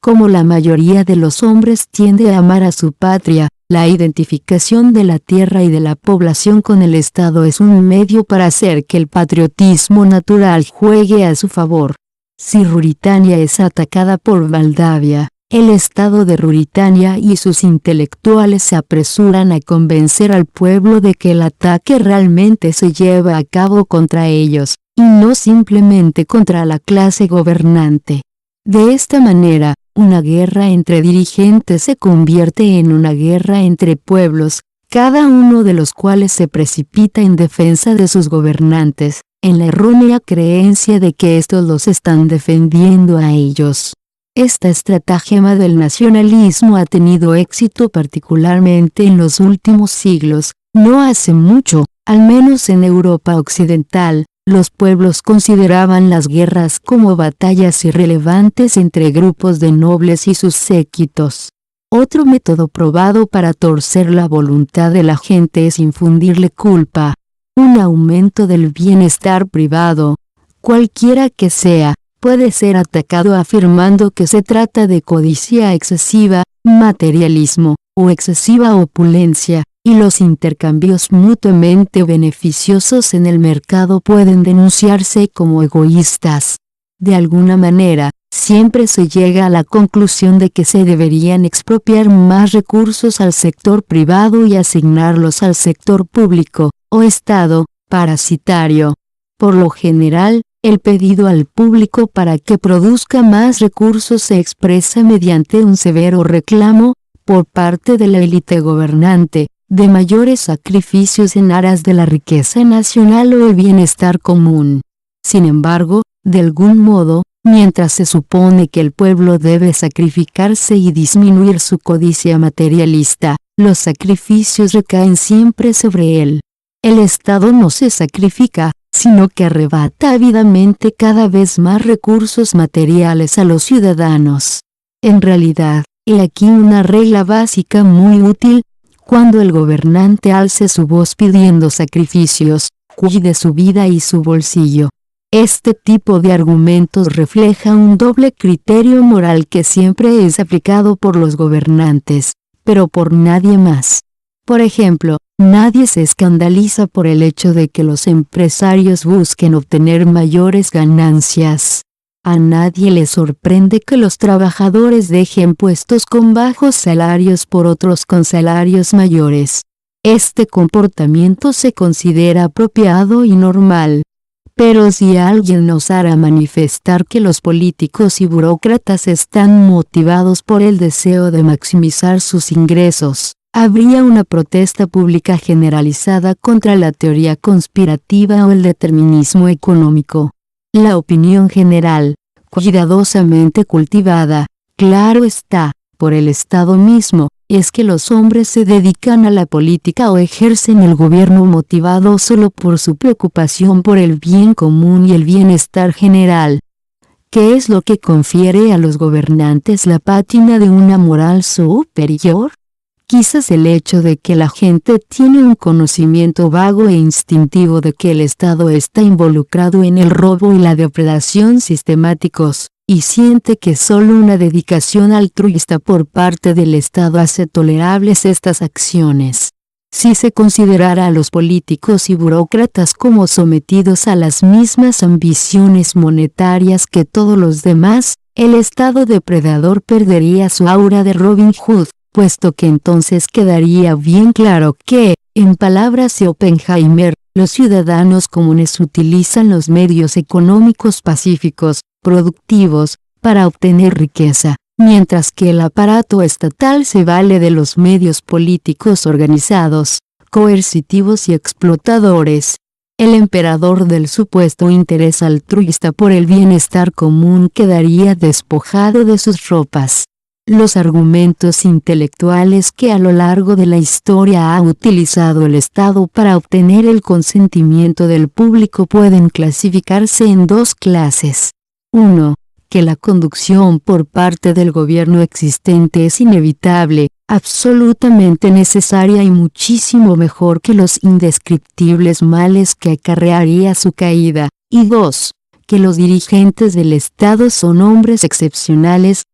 Como la mayoría de los hombres tiende a amar a su patria, la identificación de la tierra y de la población con el Estado es un medio para hacer que el patriotismo natural juegue a su favor. Si Ruritania es atacada por Moldavia, el Estado de Ruritania y sus intelectuales se apresuran a convencer al pueblo de que el ataque realmente se lleva a cabo contra ellos, y no simplemente contra la clase gobernante. De esta manera, una guerra entre dirigentes se convierte en una guerra entre pueblos, cada uno de los cuales se precipita en defensa de sus gobernantes, en la errónea creencia de que estos los están defendiendo a ellos. Esta estratagema del nacionalismo ha tenido éxito particularmente en los últimos siglos. No hace mucho, al menos en Europa occidental, los pueblos consideraban las guerras como batallas irrelevantes entre grupos de nobles y sus séquitos. Otro método probado para torcer la voluntad de la gente es infundirle culpa. Un aumento del bienestar privado, cualquiera que sea, puede ser atacado afirmando que se trata de codicia excesiva, materialismo, o excesiva opulencia, y los intercambios mutuamente beneficiosos en el mercado pueden denunciarse como egoístas. De alguna manera, siempre se llega a la conclusión de que se deberían expropiar más recursos al sector privado y asignarlos al sector público, o Estado, parasitario. Por lo general, el pedido al público para que produzca más recursos se expresa mediante un severo reclamo, por parte de la élite gobernante, de mayores sacrificios en aras de la riqueza nacional o el bienestar común. Sin embargo, de algún modo, mientras se supone que el pueblo debe sacrificarse y disminuir su codicia materialista, los sacrificios recaen siempre sobre él. El Estado no se sacrifica, sino que arrebata ávidamente cada vez más recursos materiales a los ciudadanos. En realidad, he aquí una regla básica muy útil: cuando el gobernante alce su voz pidiendo sacrificios, cuide su vida y su bolsillo. Este tipo de argumentos refleja un doble criterio moral que siempre es aplicado por los gobernantes, pero por nadie más. Por ejemplo, nadie se escandaliza por el hecho de que los empresarios busquen obtener mayores ganancias. A nadie le sorprende que los trabajadores dejen puestos con bajos salarios por otros con salarios mayores. Este comportamiento se considera apropiado y normal. Pero si alguien osara manifestar que los políticos y burócratas están motivados por el deseo de maximizar sus ingresos, habría una protesta pública generalizada contra la teoría conspirativa o el determinismo económico. La opinión general, cuidadosamente cultivada, claro está, por el Estado mismo, es que los hombres se dedican a la política o ejercen el gobierno motivados solo por su preocupación por el bien común y el bienestar general. ¿Qué es lo que confiere a los gobernantes la pátina de una moral superior? Quizás el hecho de que la gente tiene un conocimiento vago e instintivo de que el Estado está involucrado en el robo y la depredación sistemáticos, y siente que solo una dedicación altruista por parte del Estado hace tolerables estas acciones. Si se considerara a los políticos y burócratas como sometidos a las mismas ambiciones monetarias que todos los demás, el Estado depredador perdería su aura de Robin Hood, puesto que entonces quedaría bien claro que, en palabras de Oppenheimer, los ciudadanos comunes utilizan los medios económicos pacíficos, productivos, para obtener riqueza, mientras que el aparato estatal se vale de los medios políticos organizados, coercitivos y explotadores. El emperador del supuesto interés altruista por el bienestar común quedaría despojado de sus ropas. Los argumentos intelectuales que a lo largo de la historia ha utilizado el Estado para obtener el consentimiento del público pueden clasificarse en dos clases. 1. Que la conducción por parte del gobierno existente es inevitable, absolutamente necesaria y muchísimo mejor que los indescriptibles males que acarrearía su caída. Y 2. Que los dirigentes del Estado son hombres excepcionales,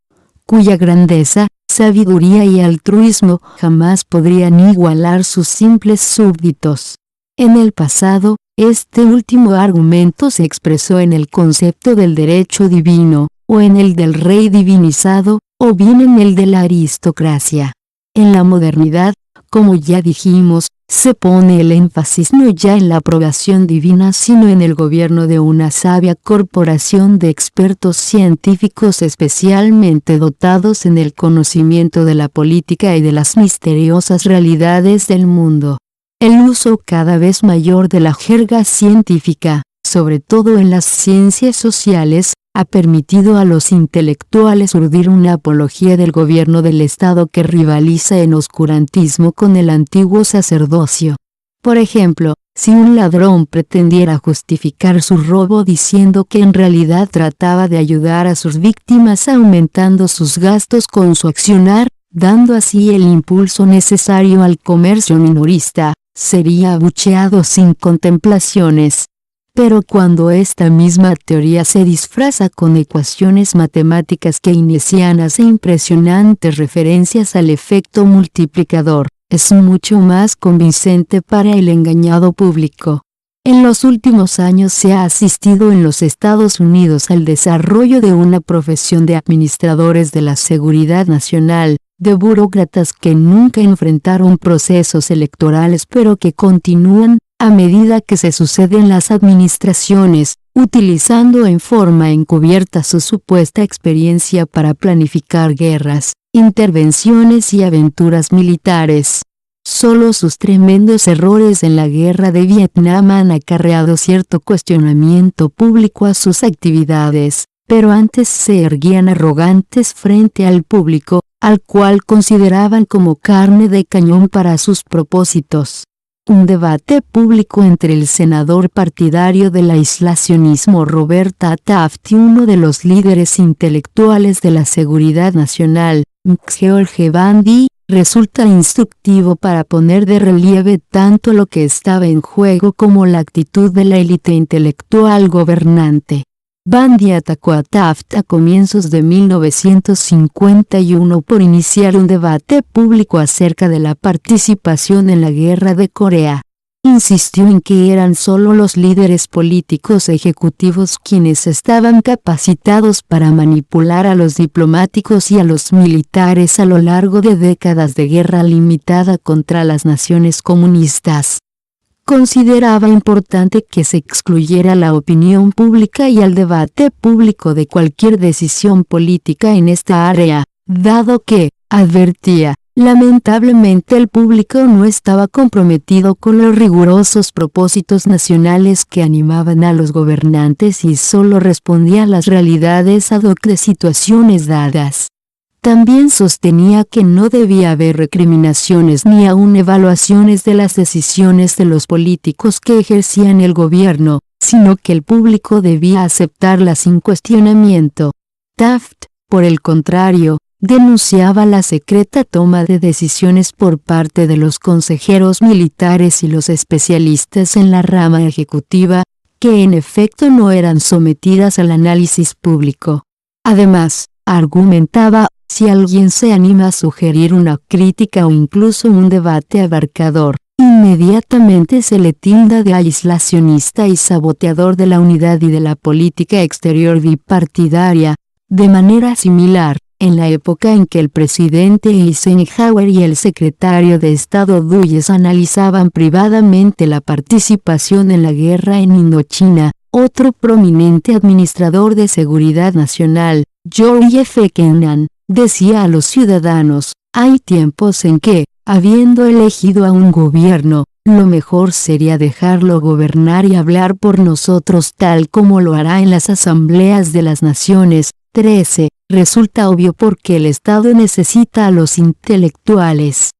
cuya grandeza, sabiduría y altruismo jamás podrían igualar sus simples súbditos. En el pasado, este último argumento se expresó en el concepto del derecho divino, o en el del rey divinizado, o bien en el de la aristocracia. En la modernidad, como ya dijimos, se pone el énfasis no ya en la aprobación divina sino en el gobierno de una sabia corporación de expertos científicos especialmente dotados en el conocimiento de la política y de las misteriosas realidades del mundo. El uso cada vez mayor de la jerga científica, sobre todo en las ciencias sociales, ha permitido a los intelectuales urdir una apología del gobierno del Estado que rivaliza en oscurantismo con el antiguo sacerdocio. Por ejemplo, si un ladrón pretendiera justificar su robo diciendo que en realidad trataba de ayudar a sus víctimas aumentando sus gastos con su accionar, dando así el impulso necesario al comercio minorista, sería abucheado sin contemplaciones. Pero cuando esta misma teoría se disfraza con ecuaciones matemáticas keynesianas e impresionantes referencias al efecto multiplicador, es mucho más convincente para el engañado público. En los últimos años se ha asistido en los Estados Unidos al desarrollo de una profesión de administradores de la seguridad nacional, de burócratas que nunca enfrentaron procesos electorales pero que continúan, a medida que se suceden las administraciones, utilizando en forma encubierta su supuesta experiencia para planificar guerras, intervenciones y aventuras militares. Solo sus tremendos errores en la guerra de Vietnam han acarreado cierto cuestionamiento público a sus actividades, pero antes se erguían arrogantes frente al público, al cual consideraban como carne de cañón para sus propósitos. Un debate público entre el senador partidario del aislacionismo Roberta Taft y uno de los líderes intelectuales de la seguridad nacional, George Bandy, resulta instructivo para poner de relieve tanto lo que estaba en juego como la actitud de la élite intelectual gobernante. Bandy atacó a Taft a comienzos de 1951 por iniciar un debate público acerca de la participación en la guerra de Corea. Insistió en que eran solo los líderes políticos ejecutivos quienes estaban capacitados para manipular a los diplomáticos y a los militares a lo largo de décadas de guerra limitada contra las naciones comunistas. Consideraba importante que se excluyera la opinión pública y el debate público de cualquier decisión política en esta área, dado que, advertía, lamentablemente el público no estaba comprometido con los rigurosos propósitos nacionales que animaban a los gobernantes y solo respondía a las realidades ad hoc de situaciones dadas. También sostenía que no debía haber recriminaciones ni aún evaluaciones de las decisiones de los políticos que ejercían el gobierno, sino que el público debía aceptarlas sin cuestionamiento. Taft, por el contrario, denunciaba la secreta toma de decisiones por parte de los consejeros militares y los especialistas en la rama ejecutiva, que en efecto no eran sometidas al análisis público. Además, argumentaba, si alguien se anima a sugerir una crítica o incluso un debate abarcador, inmediatamente se le tilda de aislacionista y saboteador de la unidad y de la política exterior bipartidaria. De manera similar, en la época en que el presidente Eisenhower y el secretario de Estado Dulles analizaban privadamente la participación en la guerra en Indochina, otro prominente administrador de seguridad nacional, George F. Kennan, decía a los ciudadanos, hay tiempos en que, habiendo elegido a un gobierno, lo mejor sería dejarlo gobernar y hablar por nosotros tal como lo hará en las asambleas de las naciones. 13. Resulta obvio porque el Estado necesita a los intelectuales.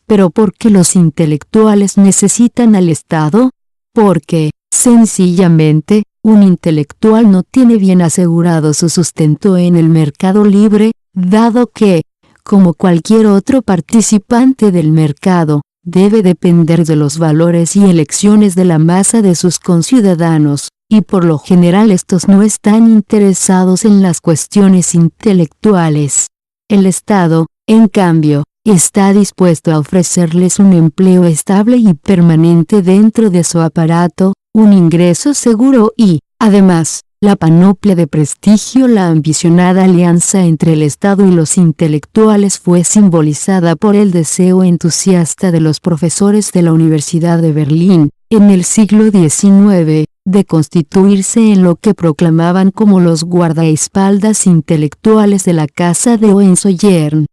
¿Pero por qué los intelectuales necesitan al Estado? Porque, sencillamente, un intelectual no tiene bien asegurado su sustento en el mercado libre, dado que, como cualquier otro participante del mercado, debe depender de los valores y elecciones de la masa de sus conciudadanos, y por lo general estos no están interesados en las cuestiones intelectuales. El Estado, en cambio, está dispuesto a ofrecerles un empleo estable y permanente dentro de su aparato, un ingreso seguro y, además, la panoplia de prestigio. La ambicionada alianza entre el Estado y los intelectuales fue simbolizada por el deseo entusiasta de los profesores de la Universidad de Berlín, en el siglo XIX, de constituirse en lo que proclamaban como los guardaespaldas intelectuales de la Casa de Hohenzollern.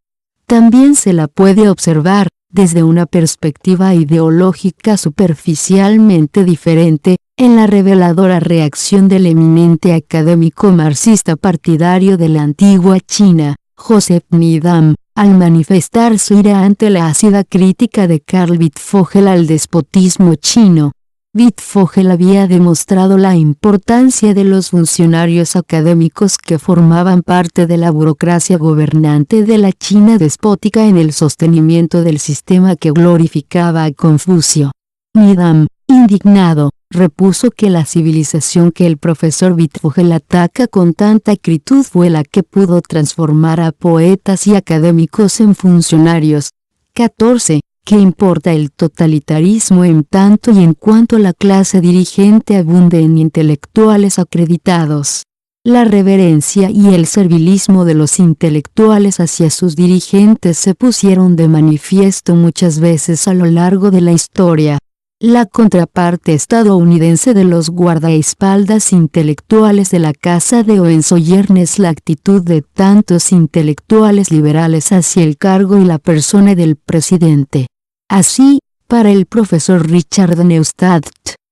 También se la puede observar, desde una perspectiva ideológica superficialmente diferente, En la reveladora reacción del eminente académico marxista partidario de la antigua China, Joseph Needham, al manifestar su ira ante la ácida crítica de Karl Wittfogel al despotismo chino. Wittfogel había demostrado la importancia de los funcionarios académicos que formaban parte de la burocracia gobernante de la China despótica en el sostenimiento del sistema que glorificaba a Confucio. Needham, indignado, repuso que la civilización que el profesor Wittfogel ataca con tanta acritud fue la que pudo transformar a poetas y académicos en funcionarios. 14. ¿Qué importa el totalitarismo en tanto y en cuanto la clase dirigente abunde en intelectuales acreditados? La reverencia y el servilismo de los intelectuales hacia sus dirigentes se pusieron de manifiesto muchas veces a lo largo de la historia. La contraparte estadounidense de los guardaespaldas intelectuales de la Casa de Hohenzollern es la actitud de tantos intelectuales liberales hacia el cargo y la persona del presidente. Así, para el profesor Richard Neustadt,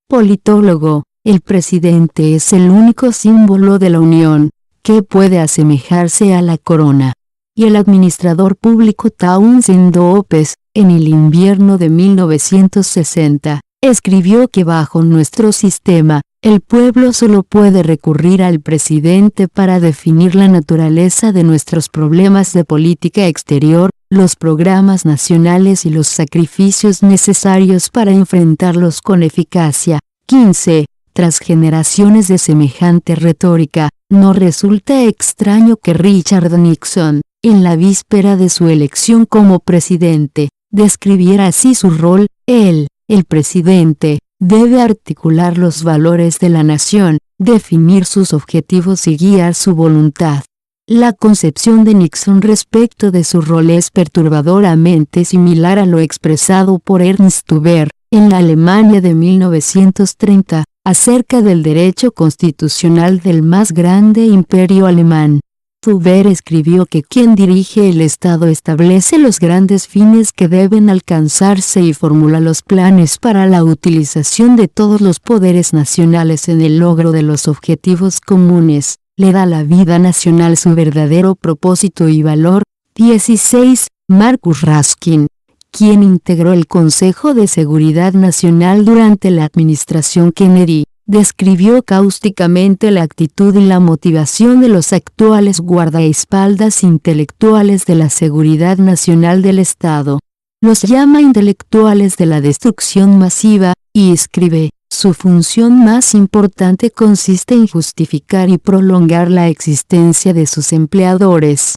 politólogo, el presidente es el único símbolo de la unión, que puede asemejarse a la corona. Y el administrador público Townsend Opes, en el invierno de 1960, escribió que bajo nuestro sistema, el pueblo solo puede recurrir al presidente para definir la naturaleza de nuestros problemas de política exterior, los programas nacionales y los sacrificios necesarios para enfrentarlos con eficacia. 15. Tras generaciones de semejante retórica, no resulta extraño que Richard Nixon, en la víspera de su elección como presidente, describiera así su rol. Él, el presidente, debe articular los valores de la nación, definir sus objetivos y guiar su voluntad. La concepción de Nixon respecto de su rol es perturbadoramente similar a lo expresado por Ernst Huber, en la Alemania de 1930, acerca del derecho constitucional del más grande imperio alemán. Huber escribió que quien dirige el Estado establece los grandes fines que deben alcanzarse y formula los planes para la utilización de todos los poderes nacionales en el logro de los objetivos comunes, le da a la vida nacional su verdadero propósito y valor. 16. Marcus Raskin, quien integró el Consejo de Seguridad Nacional durante la administración Kennedy, describió cáusticamente la actitud y la motivación de los actuales guardaespaldas intelectuales de la seguridad nacional del Estado. Los llama intelectuales de la destrucción masiva, y escribe, su función más importante consiste en justificar y prolongar la existencia de sus empleadores.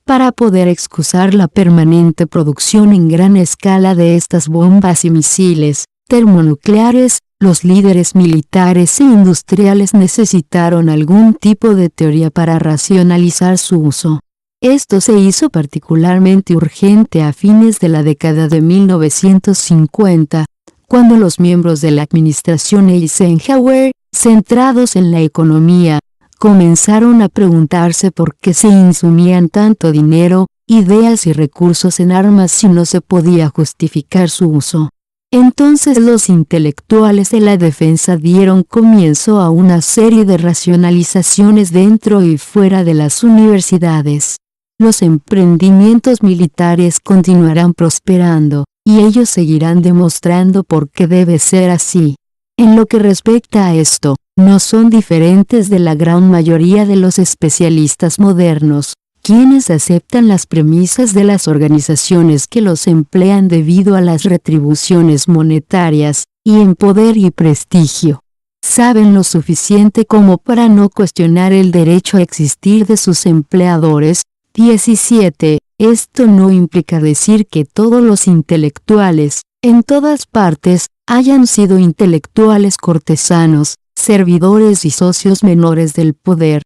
Para poder excusar la permanente producción en gran escala de estas bombas y misiles termonucleares, los líderes militares e industriales necesitaron algún tipo de teoría para racionalizar su uso. Esto se hizo particularmente urgente a fines de la década de 1950, cuando los miembros de la administración Eisenhower, centrados en la economía, comenzaron a preguntarse por qué se insumían tanto dinero, ideas y recursos en armas si no se podía justificar su uso. Entonces los intelectuales de la defensa dieron comienzo a una serie de racionalizaciones dentro y fuera de las universidades. Los emprendimientos militares continuarán prosperando, y ellos seguirán demostrando por qué debe ser así. En lo que respecta a esto, no son diferentes de la gran mayoría de los especialistas modernos, quienes aceptan las premisas de las organizaciones que los emplean debido a las retribuciones monetarias, y en poder y prestigio. Saben lo suficiente como para no cuestionar el derecho a existir de sus empleadores. 17. Esto no implica decir que todos los intelectuales, en todas partes, hayan sido intelectuales cortesanos, servidores y socios menores del poder.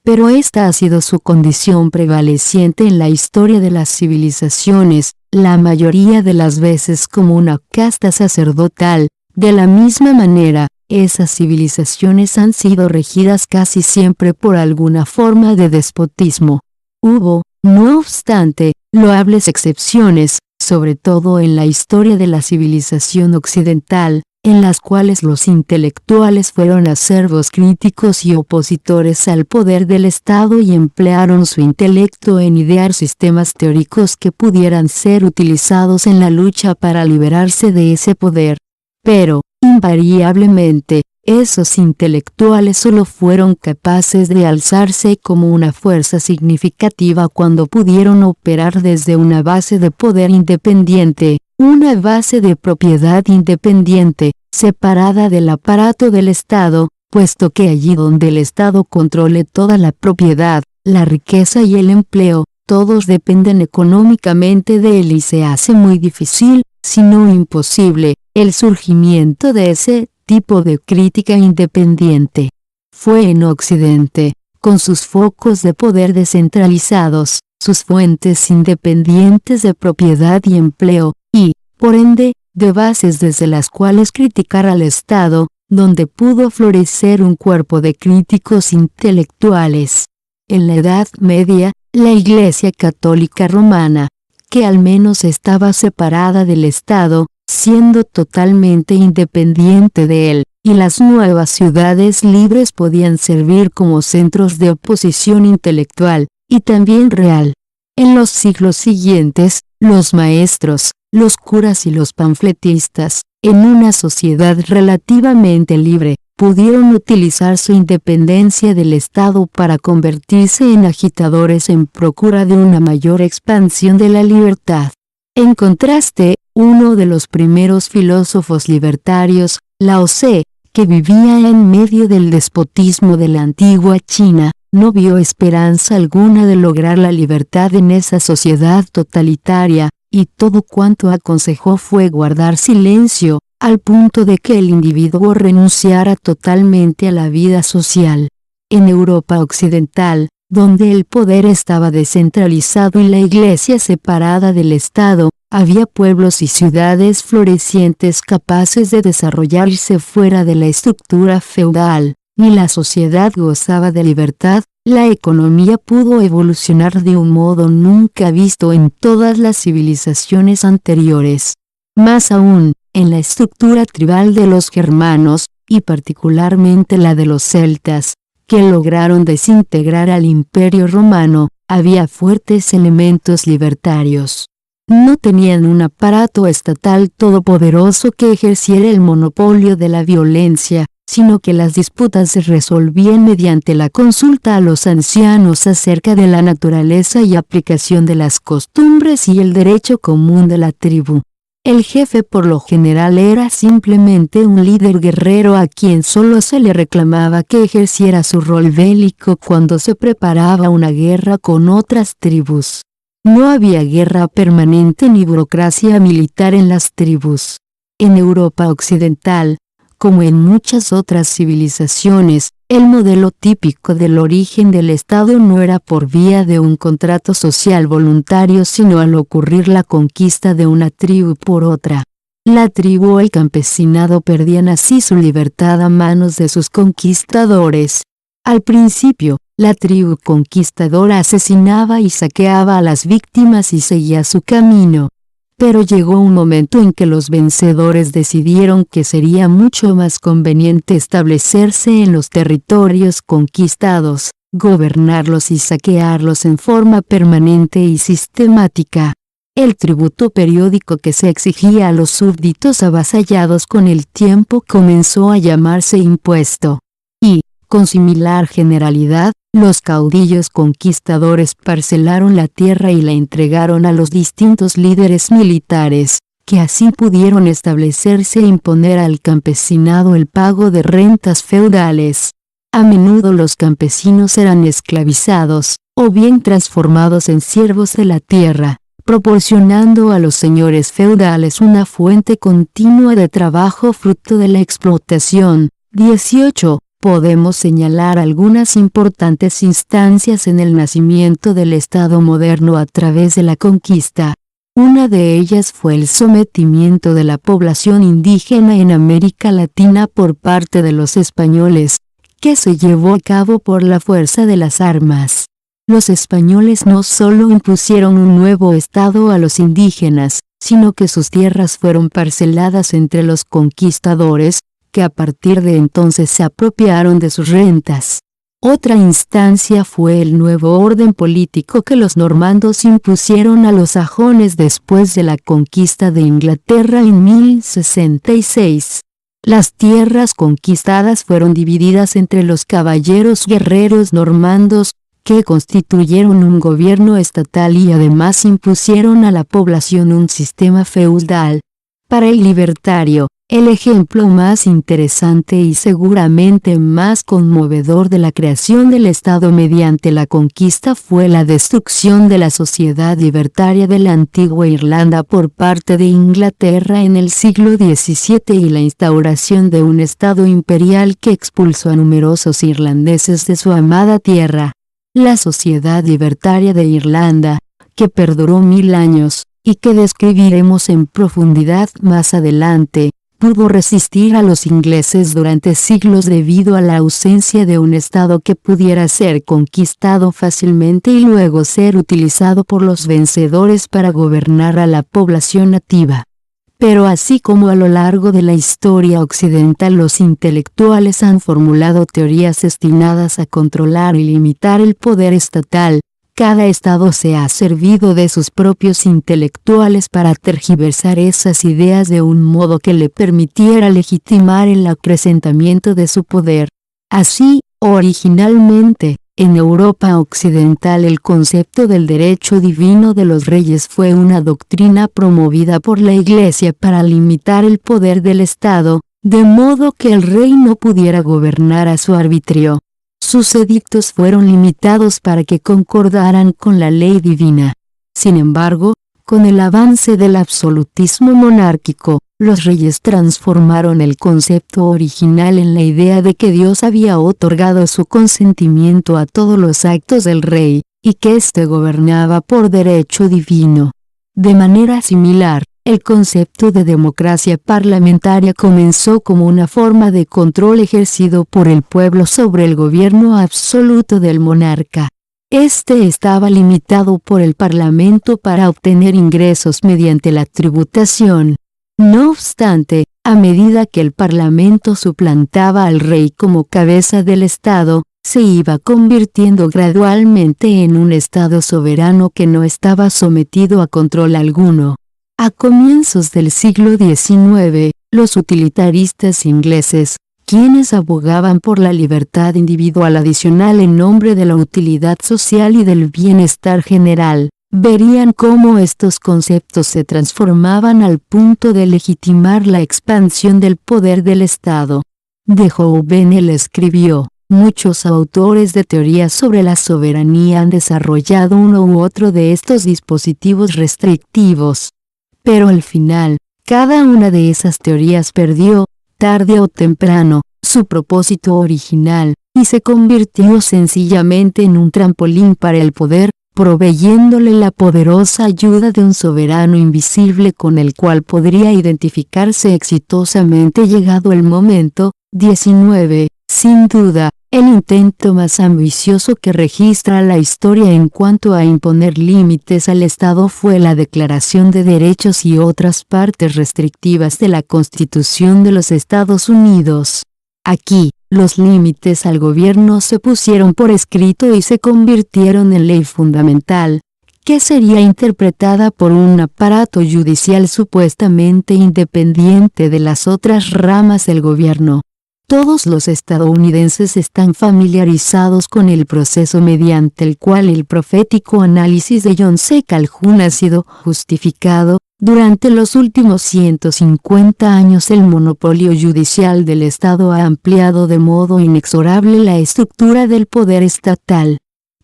Pero esta ha sido su condición prevaleciente en la historia de las civilizaciones, la mayoría de las veces como una casta sacerdotal. De la misma manera, esas civilizaciones han sido regidas casi siempre por alguna forma de despotismo. Hubo, no obstante, loables excepciones, sobre todo en la historia de la civilización occidental, en las cuales los intelectuales fueron acervos críticos y opositores al poder del Estado y emplearon su intelecto en idear sistemas teóricos que pudieran ser utilizados en la lucha para liberarse de ese poder. Pero, invariablemente, esos intelectuales solo fueron capaces de alzarse como una fuerza significativa cuando pudieron operar desde una base de poder independiente, una base de propiedad independiente, separada del aparato del Estado, puesto que allí donde el Estado controle toda la propiedad, la riqueza y el empleo, todos dependen económicamente de él y se hace muy difícil, si no imposible, el surgimiento de ese tipo de crítica independiente. Fue en Occidente, con sus focos de poder descentralizados, sus fuentes independientes de propiedad y empleo, y, por ende, de bases desde las cuales criticar al Estado, donde pudo florecer un cuerpo de críticos intelectuales. En la Edad Media, la Iglesia Católica Romana, que al menos estaba separada del Estado, siendo totalmente independiente de él, y las nuevas ciudades libres podían servir como centros de oposición intelectual, y también real. En los siglos siguientes, los maestros, los curas y los panfletistas, en una sociedad relativamente libre, pudieron utilizar su independencia del Estado para convertirse en agitadores en procura de una mayor expansión de la libertad. En contraste, uno de los primeros filósofos libertarios, Lao Tse, que vivía en medio del despotismo de la antigua China, no vio esperanza alguna de lograr la libertad en esa sociedad totalitaria, y todo cuanto aconsejó fue guardar silencio, al punto de que el individuo renunciara totalmente a la vida social. En Europa occidental, donde el poder estaba descentralizado y la Iglesia separada del Estado, había pueblos y ciudades florecientes capaces de desarrollarse fuera de la estructura feudal, y la sociedad gozaba de libertad. La economía pudo evolucionar de un modo nunca visto en todas las civilizaciones anteriores. Más aún, en la estructura tribal de los germanos, y particularmente la de los celtas, que lograron desintegrar al Imperio Romano, había fuertes elementos libertarios. No tenían un aparato estatal todopoderoso que ejerciera el monopolio de la violencia, sino que las disputas se resolvían mediante la consulta a los ancianos acerca de la naturaleza y aplicación de las costumbres y el derecho común de la tribu. El jefe por lo general era simplemente un líder guerrero a quien solo se le reclamaba que ejerciera su rol bélico cuando se preparaba una guerra con otras tribus. No había guerra permanente ni burocracia militar en las tribus. En Europa occidental, como en muchas otras civilizaciones, el modelo típico del origen del Estado no era por vía de un contrato social voluntario, sino al ocurrir la conquista de una tribu por otra. La tribu o el campesinado perdían así su libertad a manos de sus conquistadores. Al principio, la tribu conquistadora asesinaba y saqueaba a las víctimas y seguía su camino. Pero llegó un momento en que los vencedores decidieron que sería mucho más conveniente establecerse en los territorios conquistados, gobernarlos y saquearlos en forma permanente y sistemática. El tributo periódico que se exigía a los súbditos avasallados con el tiempo comenzó a llamarse impuesto. Y, con similar generalidad, los caudillos conquistadores parcelaron la tierra y la entregaron a los distintos líderes militares, que así pudieron establecerse e imponer al campesinado el pago de rentas feudales. A menudo los campesinos eran esclavizados, o bien transformados en siervos de la tierra, proporcionando a los señores feudales una fuente continua de trabajo fruto de la explotación. 18. Podemos señalar algunas importantes instancias en el nacimiento del Estado moderno a través de la conquista. Una de ellas fue el sometimiento de la población indígena en América Latina por parte de los españoles, que se llevó a cabo por la fuerza de las armas. Los españoles no solo impusieron un nuevo Estado a los indígenas, sino que sus tierras fueron parceladas entre los conquistadores, que a partir de entonces se apropiaron de sus rentas. Otra instancia fue el nuevo orden político que los normandos impusieron a los sajones después de la conquista de Inglaterra en 1066. Las tierras conquistadas fueron divididas entre los caballeros guerreros normandos, que constituyeron un gobierno estatal y además impusieron a la población un sistema feudal. Para el libertario, el ejemplo más interesante y seguramente más conmovedor de la creación del Estado mediante la conquista fue la destrucción de la sociedad libertaria de la antigua Irlanda por parte de Inglaterra en el siglo XVII y la instauración de un Estado imperial que expulsó a numerosos irlandeses de su amada tierra. La sociedad libertaria de Irlanda, que perduró 1000 años, y que describiremos en profundidad más adelante, pudo resistir a los ingleses durante siglos debido a la ausencia de un estado que pudiera ser conquistado fácilmente y luego ser utilizado por los vencedores para gobernar a la población nativa. Pero así como a lo largo de la historia occidental los intelectuales han formulado teorías destinadas a controlar y limitar el poder estatal, cada estado se ha servido de sus propios intelectuales para tergiversar esas ideas de un modo que le permitiera legitimar el acrecentamiento de su poder. Así, originalmente, en Europa occidental el concepto del derecho divino de los reyes fue una doctrina promovida por la Iglesia para limitar el poder del Estado, de modo que el rey no pudiera gobernar a su arbitrio. Sus edictos fueron limitados para que concordaran con la ley divina. Sin embargo, con el avance del absolutismo monárquico, los reyes transformaron el concepto original en la idea de que Dios había otorgado su consentimiento a todos los actos del rey, y que éste gobernaba por derecho divino. De manera similar, el concepto de democracia parlamentaria comenzó como una forma de control ejercido por el pueblo sobre el gobierno absoluto del monarca. Este estaba limitado por el parlamento para obtener ingresos mediante la tributación. No obstante, a medida que el parlamento suplantaba al rey como cabeza del Estado, se iba convirtiendo gradualmente en un Estado soberano que no estaba sometido a control alguno. A comienzos del siglo XIX, los utilitaristas ingleses, quienes abogaban por la libertad individual adicional en nombre de la utilidad social y del bienestar general, verían cómo estos conceptos se transformaban al punto de legitimar la expansión del poder del Estado. De Jouvenel escribió: muchos autores de teoría sobre la soberanía han desarrollado uno u otro de estos dispositivos restrictivos. Pero al final, cada una de esas teorías perdió, tarde o temprano, su propósito original, y se convirtió sencillamente en un trampolín para el poder, proveyéndole la poderosa ayuda de un soberano invisible con el cual podría identificarse exitosamente llegado el momento. 19. Sin duda, el intento más ambicioso que registra la historia en cuanto a imponer límites al Estado fue la Declaración de Derechos y otras partes restrictivas de la Constitución de los Estados Unidos. Aquí, los límites al gobierno se pusieron por escrito y se convirtieron en ley fundamental, que sería interpretada por un aparato judicial supuestamente independiente de las otras ramas del gobierno. Todos los estadounidenses están familiarizados con el proceso mediante el cual el profético análisis de John C. Calhoun ha sido justificado. Durante los últimos 150 años el monopolio judicial del Estado ha ampliado de modo inexorable la estructura del poder estatal.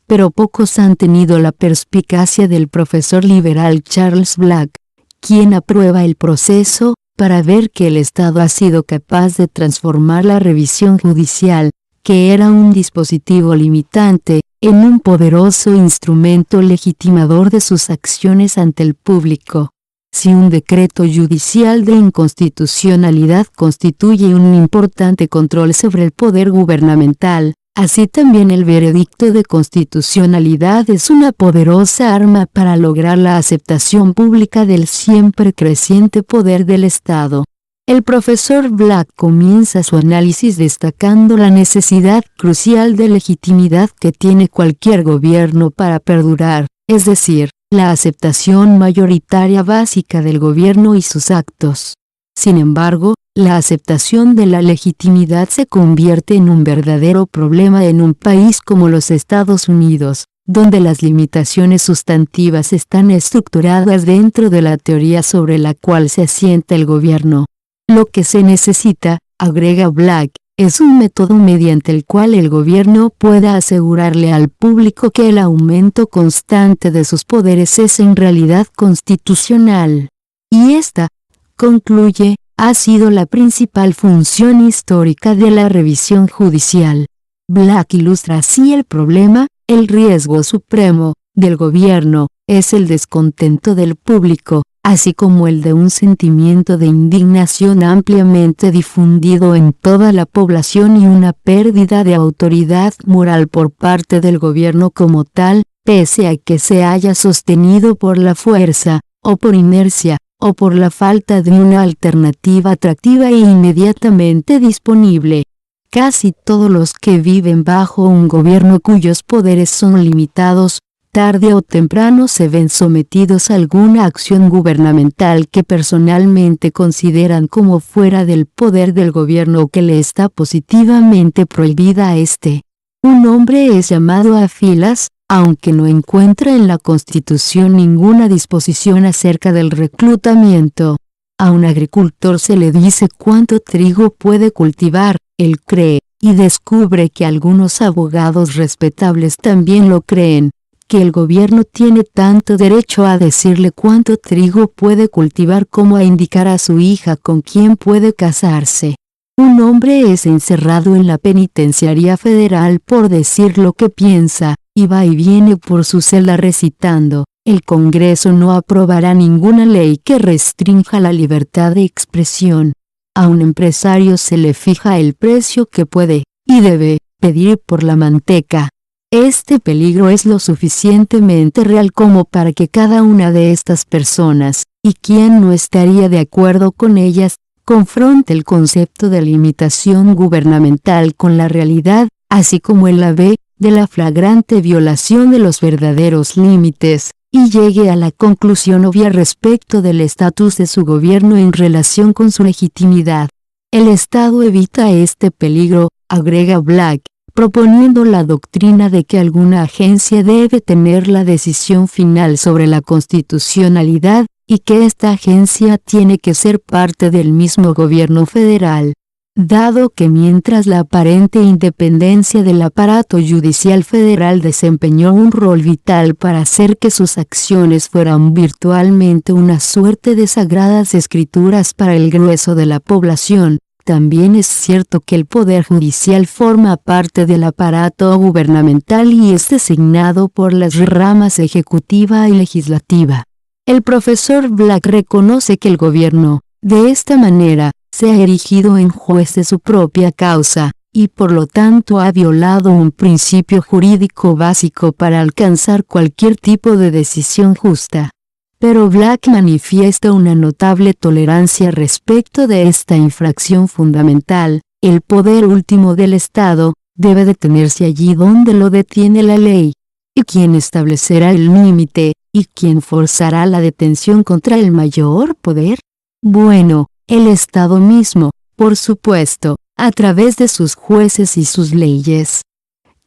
Pero pocos han tenido la perspicacia del profesor liberal Charles Black, quien aprueba el proceso, para ver que el Estado ha sido capaz de transformar la revisión judicial, que era un dispositivo limitante, en un poderoso instrumento legitimador de sus acciones ante el público. Si un decreto judicial de inconstitucionalidad constituye un importante control sobre el poder gubernamental, Así también el veredicto de constitucionalidad es una poderosa arma para lograr la aceptación pública del siempre creciente poder del Estado. El profesor Black comienza su análisis destacando la necesidad crucial de legitimidad que tiene cualquier gobierno para perdurar, es decir, la aceptación mayoritaria básica del gobierno y sus actos. Sin embargo, la aceptación de la legitimidad se convierte en un verdadero problema en un país como los Estados Unidos, donde las limitaciones sustantivas están estructuradas dentro de la teoría sobre la cual se asienta el gobierno. Lo que se necesita, agrega Black, es un método mediante el cual el gobierno pueda asegurarle al público que el aumento constante de sus poderes es en realidad constitucional. Y esta, concluye, ha sido la principal función histórica de la revisión judicial. Black ilustra así el problema: el riesgo supremo del gobierno es el descontento del público, así como el de un sentimiento de indignación ampliamente difundido en toda la población y una pérdida de autoridad moral por parte del gobierno como tal, pese a que se haya sostenido por la fuerza, o por inercia, o por la falta de una alternativa atractiva e inmediatamente disponible. Casi todos los que viven bajo un gobierno cuyos poderes son limitados, tarde o temprano se ven sometidos a alguna acción gubernamental que personalmente consideran como fuera del poder del gobierno o que le está positivamente prohibida a este. Un hombre es llamado a filas, aunque no encuentra en la Constitución ninguna disposición acerca del reclutamiento. A un agricultor se le dice cuánto trigo puede cultivar, él cree, y descubre que algunos abogados respetables también lo creen, que el gobierno tiene tanto derecho a decirle cuánto trigo puede cultivar como a indicar a su hija con quién puede casarse. Un hombre es encerrado en la penitenciaría federal por decir lo que piensa, y va y viene por su celda recitando: el Congreso no aprobará ninguna ley que restrinja la libertad de expresión. A un empresario se le fija el precio que puede, y debe, pedir por la manteca. Este peligro es lo suficientemente real como para que cada una de estas personas, y quien no estaría de acuerdo con ellas, confronte el concepto de limitación gubernamental con la realidad, así como el ve, de la flagrante violación de los verdaderos límites, y llegue a la conclusión obvia respecto del estatus de su gobierno en relación con su legitimidad. El Estado evita este peligro, agrega Black, proponiendo la doctrina de que alguna agencia debe tener la decisión final sobre la constitucionalidad, y que esta agencia tiene que ser parte del mismo gobierno federal. Dado que mientras la aparente independencia del aparato judicial federal desempeñó un rol vital para hacer que sus acciones fueran virtualmente una suerte de sagradas escrituras para el grueso de la población, también es cierto que el Poder Judicial forma parte del aparato gubernamental y es designado por las ramas ejecutiva y legislativa. El profesor Black reconoce que el gobierno, de esta manera, se ha erigido en juez de su propia causa, y por lo tanto ha violado un principio jurídico básico para alcanzar cualquier tipo de decisión justa. Pero Black manifiesta una notable tolerancia respecto de esta infracción fundamental: el poder último del Estado debe detenerse allí donde lo detiene la ley. ¿Y quién establecerá el límite, y quién forzará la detención contra el mayor poder? Bueno, el Estado mismo, por supuesto, a través de sus jueces y sus leyes.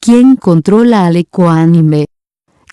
¿Quién controla al ecuánime?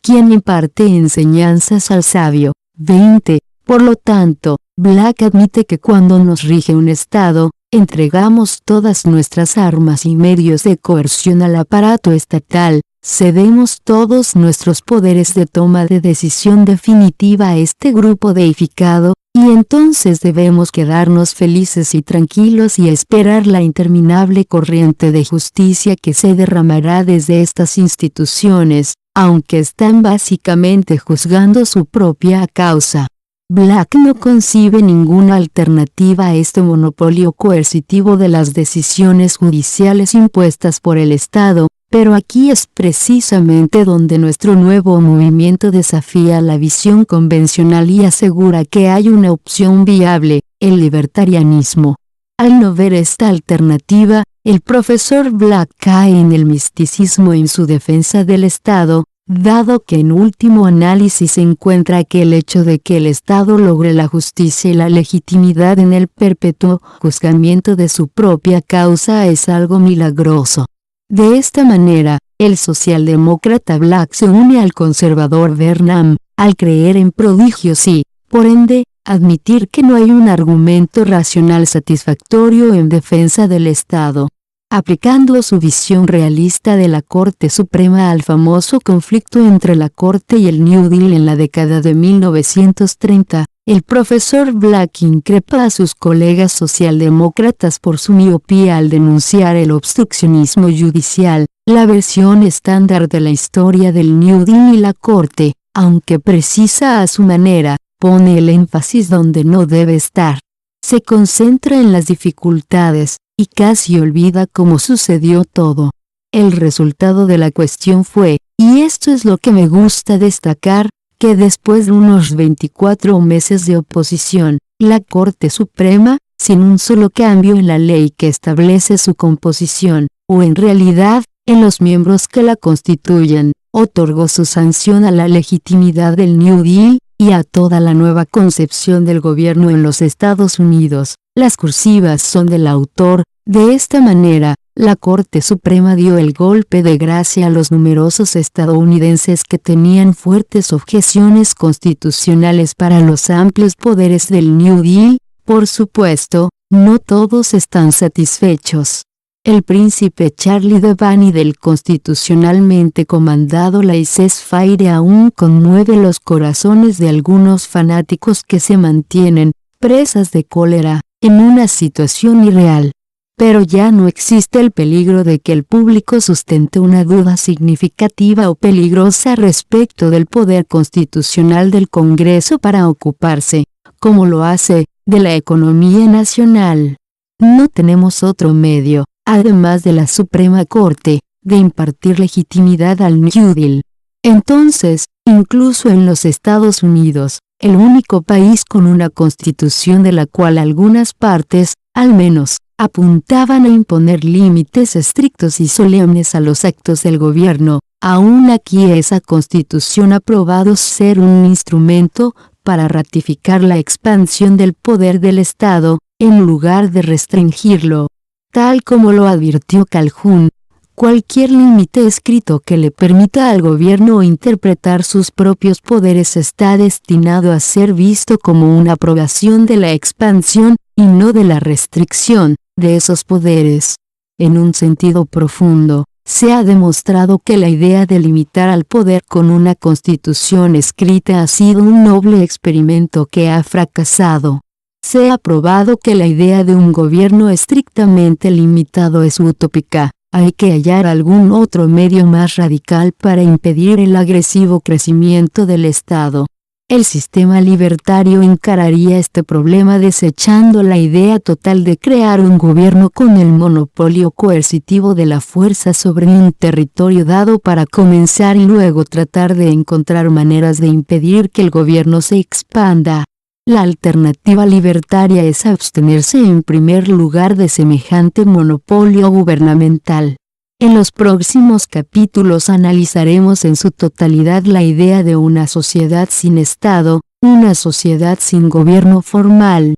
¿Quién imparte enseñanzas al sabio? 20. Por lo tanto, Black admite que cuando nos rige un Estado, entregamos todas nuestras armas y medios de coerción al aparato estatal, cedemos todos nuestros poderes de toma de decisión definitiva a este grupo deificado, y entonces debemos quedarnos felices y tranquilos y esperar la interminable corriente de justicia que se derramará desde estas instituciones, aunque están básicamente juzgando su propia causa. Black no concibe ninguna alternativa a este monopolio coercitivo de las decisiones judiciales impuestas por el Estado, Pero aquí es precisamente donde nuestro nuevo movimiento desafía la visión convencional y asegura que hay una opción viable, el libertarianismo. Al no ver esta alternativa, el profesor Black cae en el misticismo en su defensa del Estado, dado que en último análisis se encuentra que el hecho de que el Estado logre la justicia y la legitimidad en el perpetuo juzgamiento de su propia causa es algo milagroso. De esta manera, el socialdemócrata Black se une al conservador Burnham, al creer en prodigios y, por ende, admitir que no hay un argumento racional satisfactorio en defensa del Estado. Aplicando su visión realista de la Corte Suprema al famoso conflicto entre la Corte y el New Deal en la década de 1930, el profesor Black increpa a sus colegas socialdemócratas por su miopía al denunciar el obstruccionismo judicial, la versión estándar de la historia del New Deal y la Corte, aunque precisa a su manera, pone el énfasis donde no debe estar. Se concentra en las dificultades, y casi olvida cómo sucedió todo. El resultado de la cuestión fue, y esto es lo que me gusta destacar, que después de unos 24 meses de oposición, la Corte Suprema, sin un solo cambio en la ley que establece su composición, o en realidad, en los miembros que la constituyen, otorgó su sanción a la legitimidad del New Deal, y a toda la nueva concepción del gobierno en los Estados Unidos. Las cursivas son del autor. De esta manera, la Corte Suprema dio el golpe de gracia a los numerosos estadounidenses que tenían fuertes objeciones constitucionales para los amplios poderes del New Deal. Por supuesto, no todos están satisfechos. El príncipe Charlie Devane del constitucionalmente comandado laissez-faire aún conmueve los corazones de algunos fanáticos que se mantienen, presas de cólera, en una situación irreal. Pero ya no existe el peligro de que el público sustente una duda significativa o peligrosa respecto del poder constitucional del Congreso para ocuparse, como lo hace, de la economía nacional. No tenemos otro medio, además de la Suprema Corte, de impartir legitimidad al New Deal. Entonces, incluso en los Estados Unidos, el único país con una constitución de la cual algunas partes, al menos, apuntaban a imponer límites estrictos y solemnes a los actos del gobierno, aún aquí esa constitución ha probado ser un instrumento para ratificar la expansión del poder del Estado, en lugar de restringirlo. Tal como lo advirtió Calhoun, cualquier límite escrito que le permita al gobierno interpretar sus propios poderes está destinado a ser visto como una aprobación de la expansión, y no de la restricción, de esos poderes. En un sentido profundo, se ha demostrado que la idea de limitar al poder con una constitución escrita ha sido un noble experimento que ha fracasado. Se ha probado que la idea de un gobierno estrictamente limitado es utópica. Hay que hallar algún otro medio más radical para impedir el agresivo crecimiento del Estado. El sistema libertario encararía este problema desechando la idea total de crear un gobierno con el monopolio coercitivo de la fuerza sobre un territorio dado para comenzar y luego tratar de encontrar maneras de impedir que el gobierno se expanda. La alternativa libertaria es abstenerse en primer lugar de semejante monopolio gubernamental. En los próximos capítulos analizaremos en su totalidad la idea de una sociedad sin Estado, una sociedad sin gobierno formal.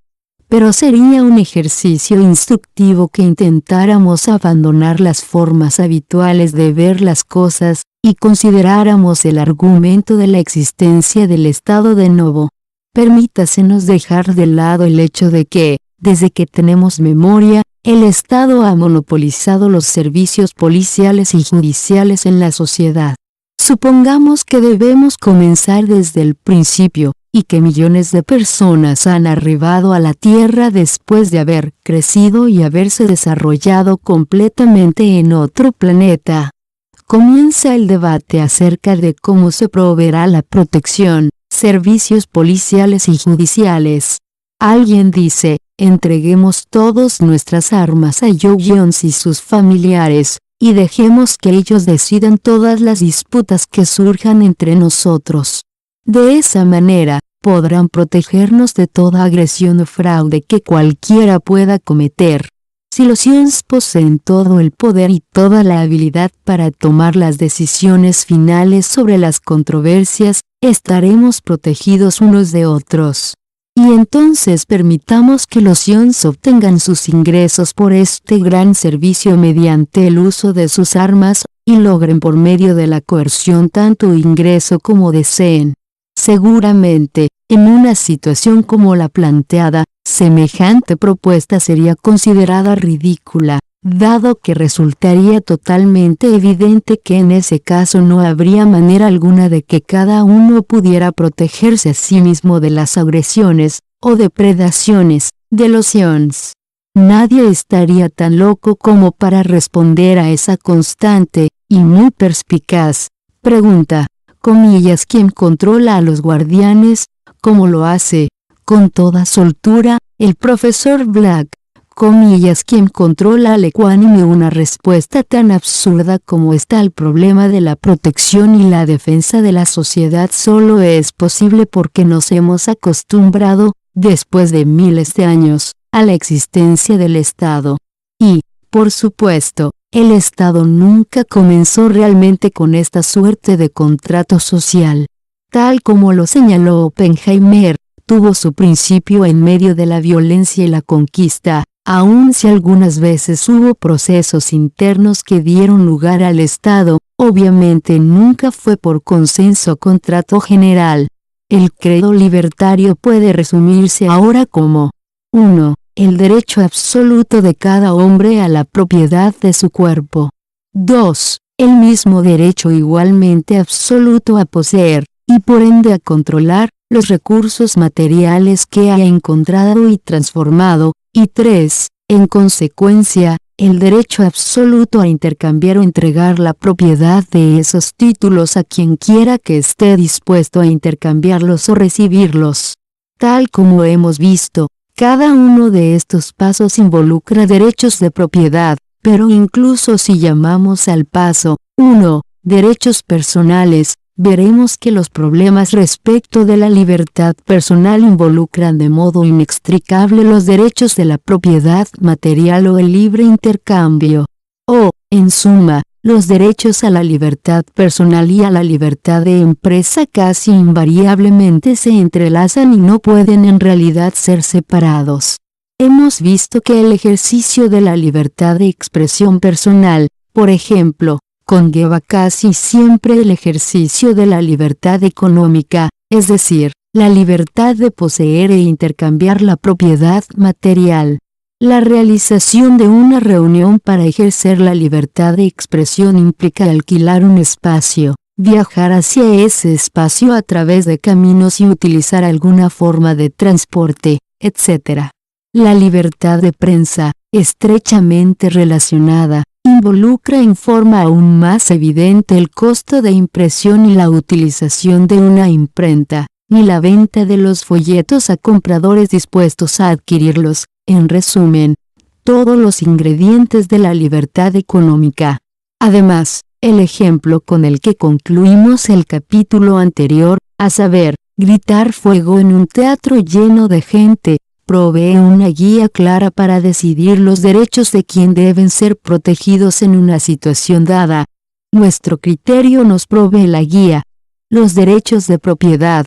Pero sería un ejercicio instructivo que intentáramos abandonar las formas habituales de ver las cosas, y consideráramos el argumento de la existencia del Estado de nuevo. Permítasenos dejar de lado el hecho de que, desde que tenemos memoria, el Estado ha monopolizado los servicios policiales y judiciales en la sociedad. Supongamos que debemos comenzar desde el principio, y que millones de personas han arribado a la Tierra después de haber crecido y haberse desarrollado completamente en otro planeta. Comienza el debate acerca de cómo se proveerá la protección, servicios policiales y judiciales. Alguien dice, entreguemos todas nuestras armas a Joe Jones y sus familiares, y dejemos que ellos decidan todas las disputas que surjan entre nosotros. De esa manera, podrán protegernos de toda agresión o fraude que cualquiera pueda cometer. Si los Sions poseen todo el poder y toda la habilidad para tomar las decisiones finales sobre las controversias, estaremos protegidos unos de otros. Y entonces permitamos que los Sions obtengan sus ingresos por este gran servicio mediante el uso de sus armas, y logren por medio de la coerción tanto ingreso como deseen. Seguramente, en una situación como la planteada, semejante propuesta sería considerada ridícula, dado que resultaría totalmente evidente que en ese caso no habría manera alguna de que cada uno pudiera protegerse a sí mismo de las agresiones, o depredaciones, de los Sions. Nadie estaría tan loco como para responder a esa constante, y muy perspicaz, pregunta. ¿Quién controla a los guardianes? ¿Cómo lo hace? Con toda soltura, el profesor Black. ¿Quién controla al ecuánime? Una respuesta tan absurda como esta al problema de la protección y la defensa de la sociedad solo es posible porque nos hemos acostumbrado, después de miles de años, a la existencia del Estado. Y, por supuesto, el Estado nunca comenzó realmente con esta suerte de contrato social. Tal como lo señaló Oppenheimer, tuvo su principio en medio de la violencia y la conquista, aun si algunas veces hubo procesos internos que dieron lugar al Estado, obviamente nunca fue por consenso o contrato general. El credo libertario puede resumirse ahora como 1. El derecho absoluto de cada hombre a la propiedad de su cuerpo. 2. El mismo derecho igualmente absoluto a poseer, y por ende a controlar, los recursos materiales que haya encontrado y transformado. Y 3. En consecuencia, el derecho absoluto a intercambiar o entregar la propiedad de esos títulos a quien quiera que esté dispuesto a intercambiarlos o recibirlos. Tal como hemos visto, cada uno de estos pasos involucra derechos de propiedad, pero incluso si llamamos al paso 1, derechos personales, veremos que los problemas respecto de la libertad personal involucran de modo inextricable los derechos de la propiedad material o el libre intercambio. O, en suma, los derechos a la libertad personal y a la libertad de empresa casi invariablemente se entrelazan y no pueden en realidad ser separados. Hemos visto que el ejercicio de la libertad de expresión personal, por ejemplo, conlleva casi siempre el ejercicio de la libertad económica, es decir, la libertad de poseer e intercambiar la propiedad material. La realización de una reunión para ejercer la libertad de expresión implica alquilar un espacio, viajar hacia ese espacio a través de caminos y utilizar alguna forma de transporte, etc. La libertad de prensa, estrechamente relacionada, involucra en forma aún más evidente el costo de impresión y la utilización de una imprenta, ni la venta de los folletos a compradores dispuestos a adquirirlos. En resumen, todos los ingredientes de la libertad económica. Además, el ejemplo con el que concluimos el capítulo anterior, a saber, gritar fuego en un teatro lleno de gente, provee una guía clara para decidir los derechos de quien deben ser protegidos en una situación dada. Nuestro criterio nos provee la guía. Los derechos de propiedad,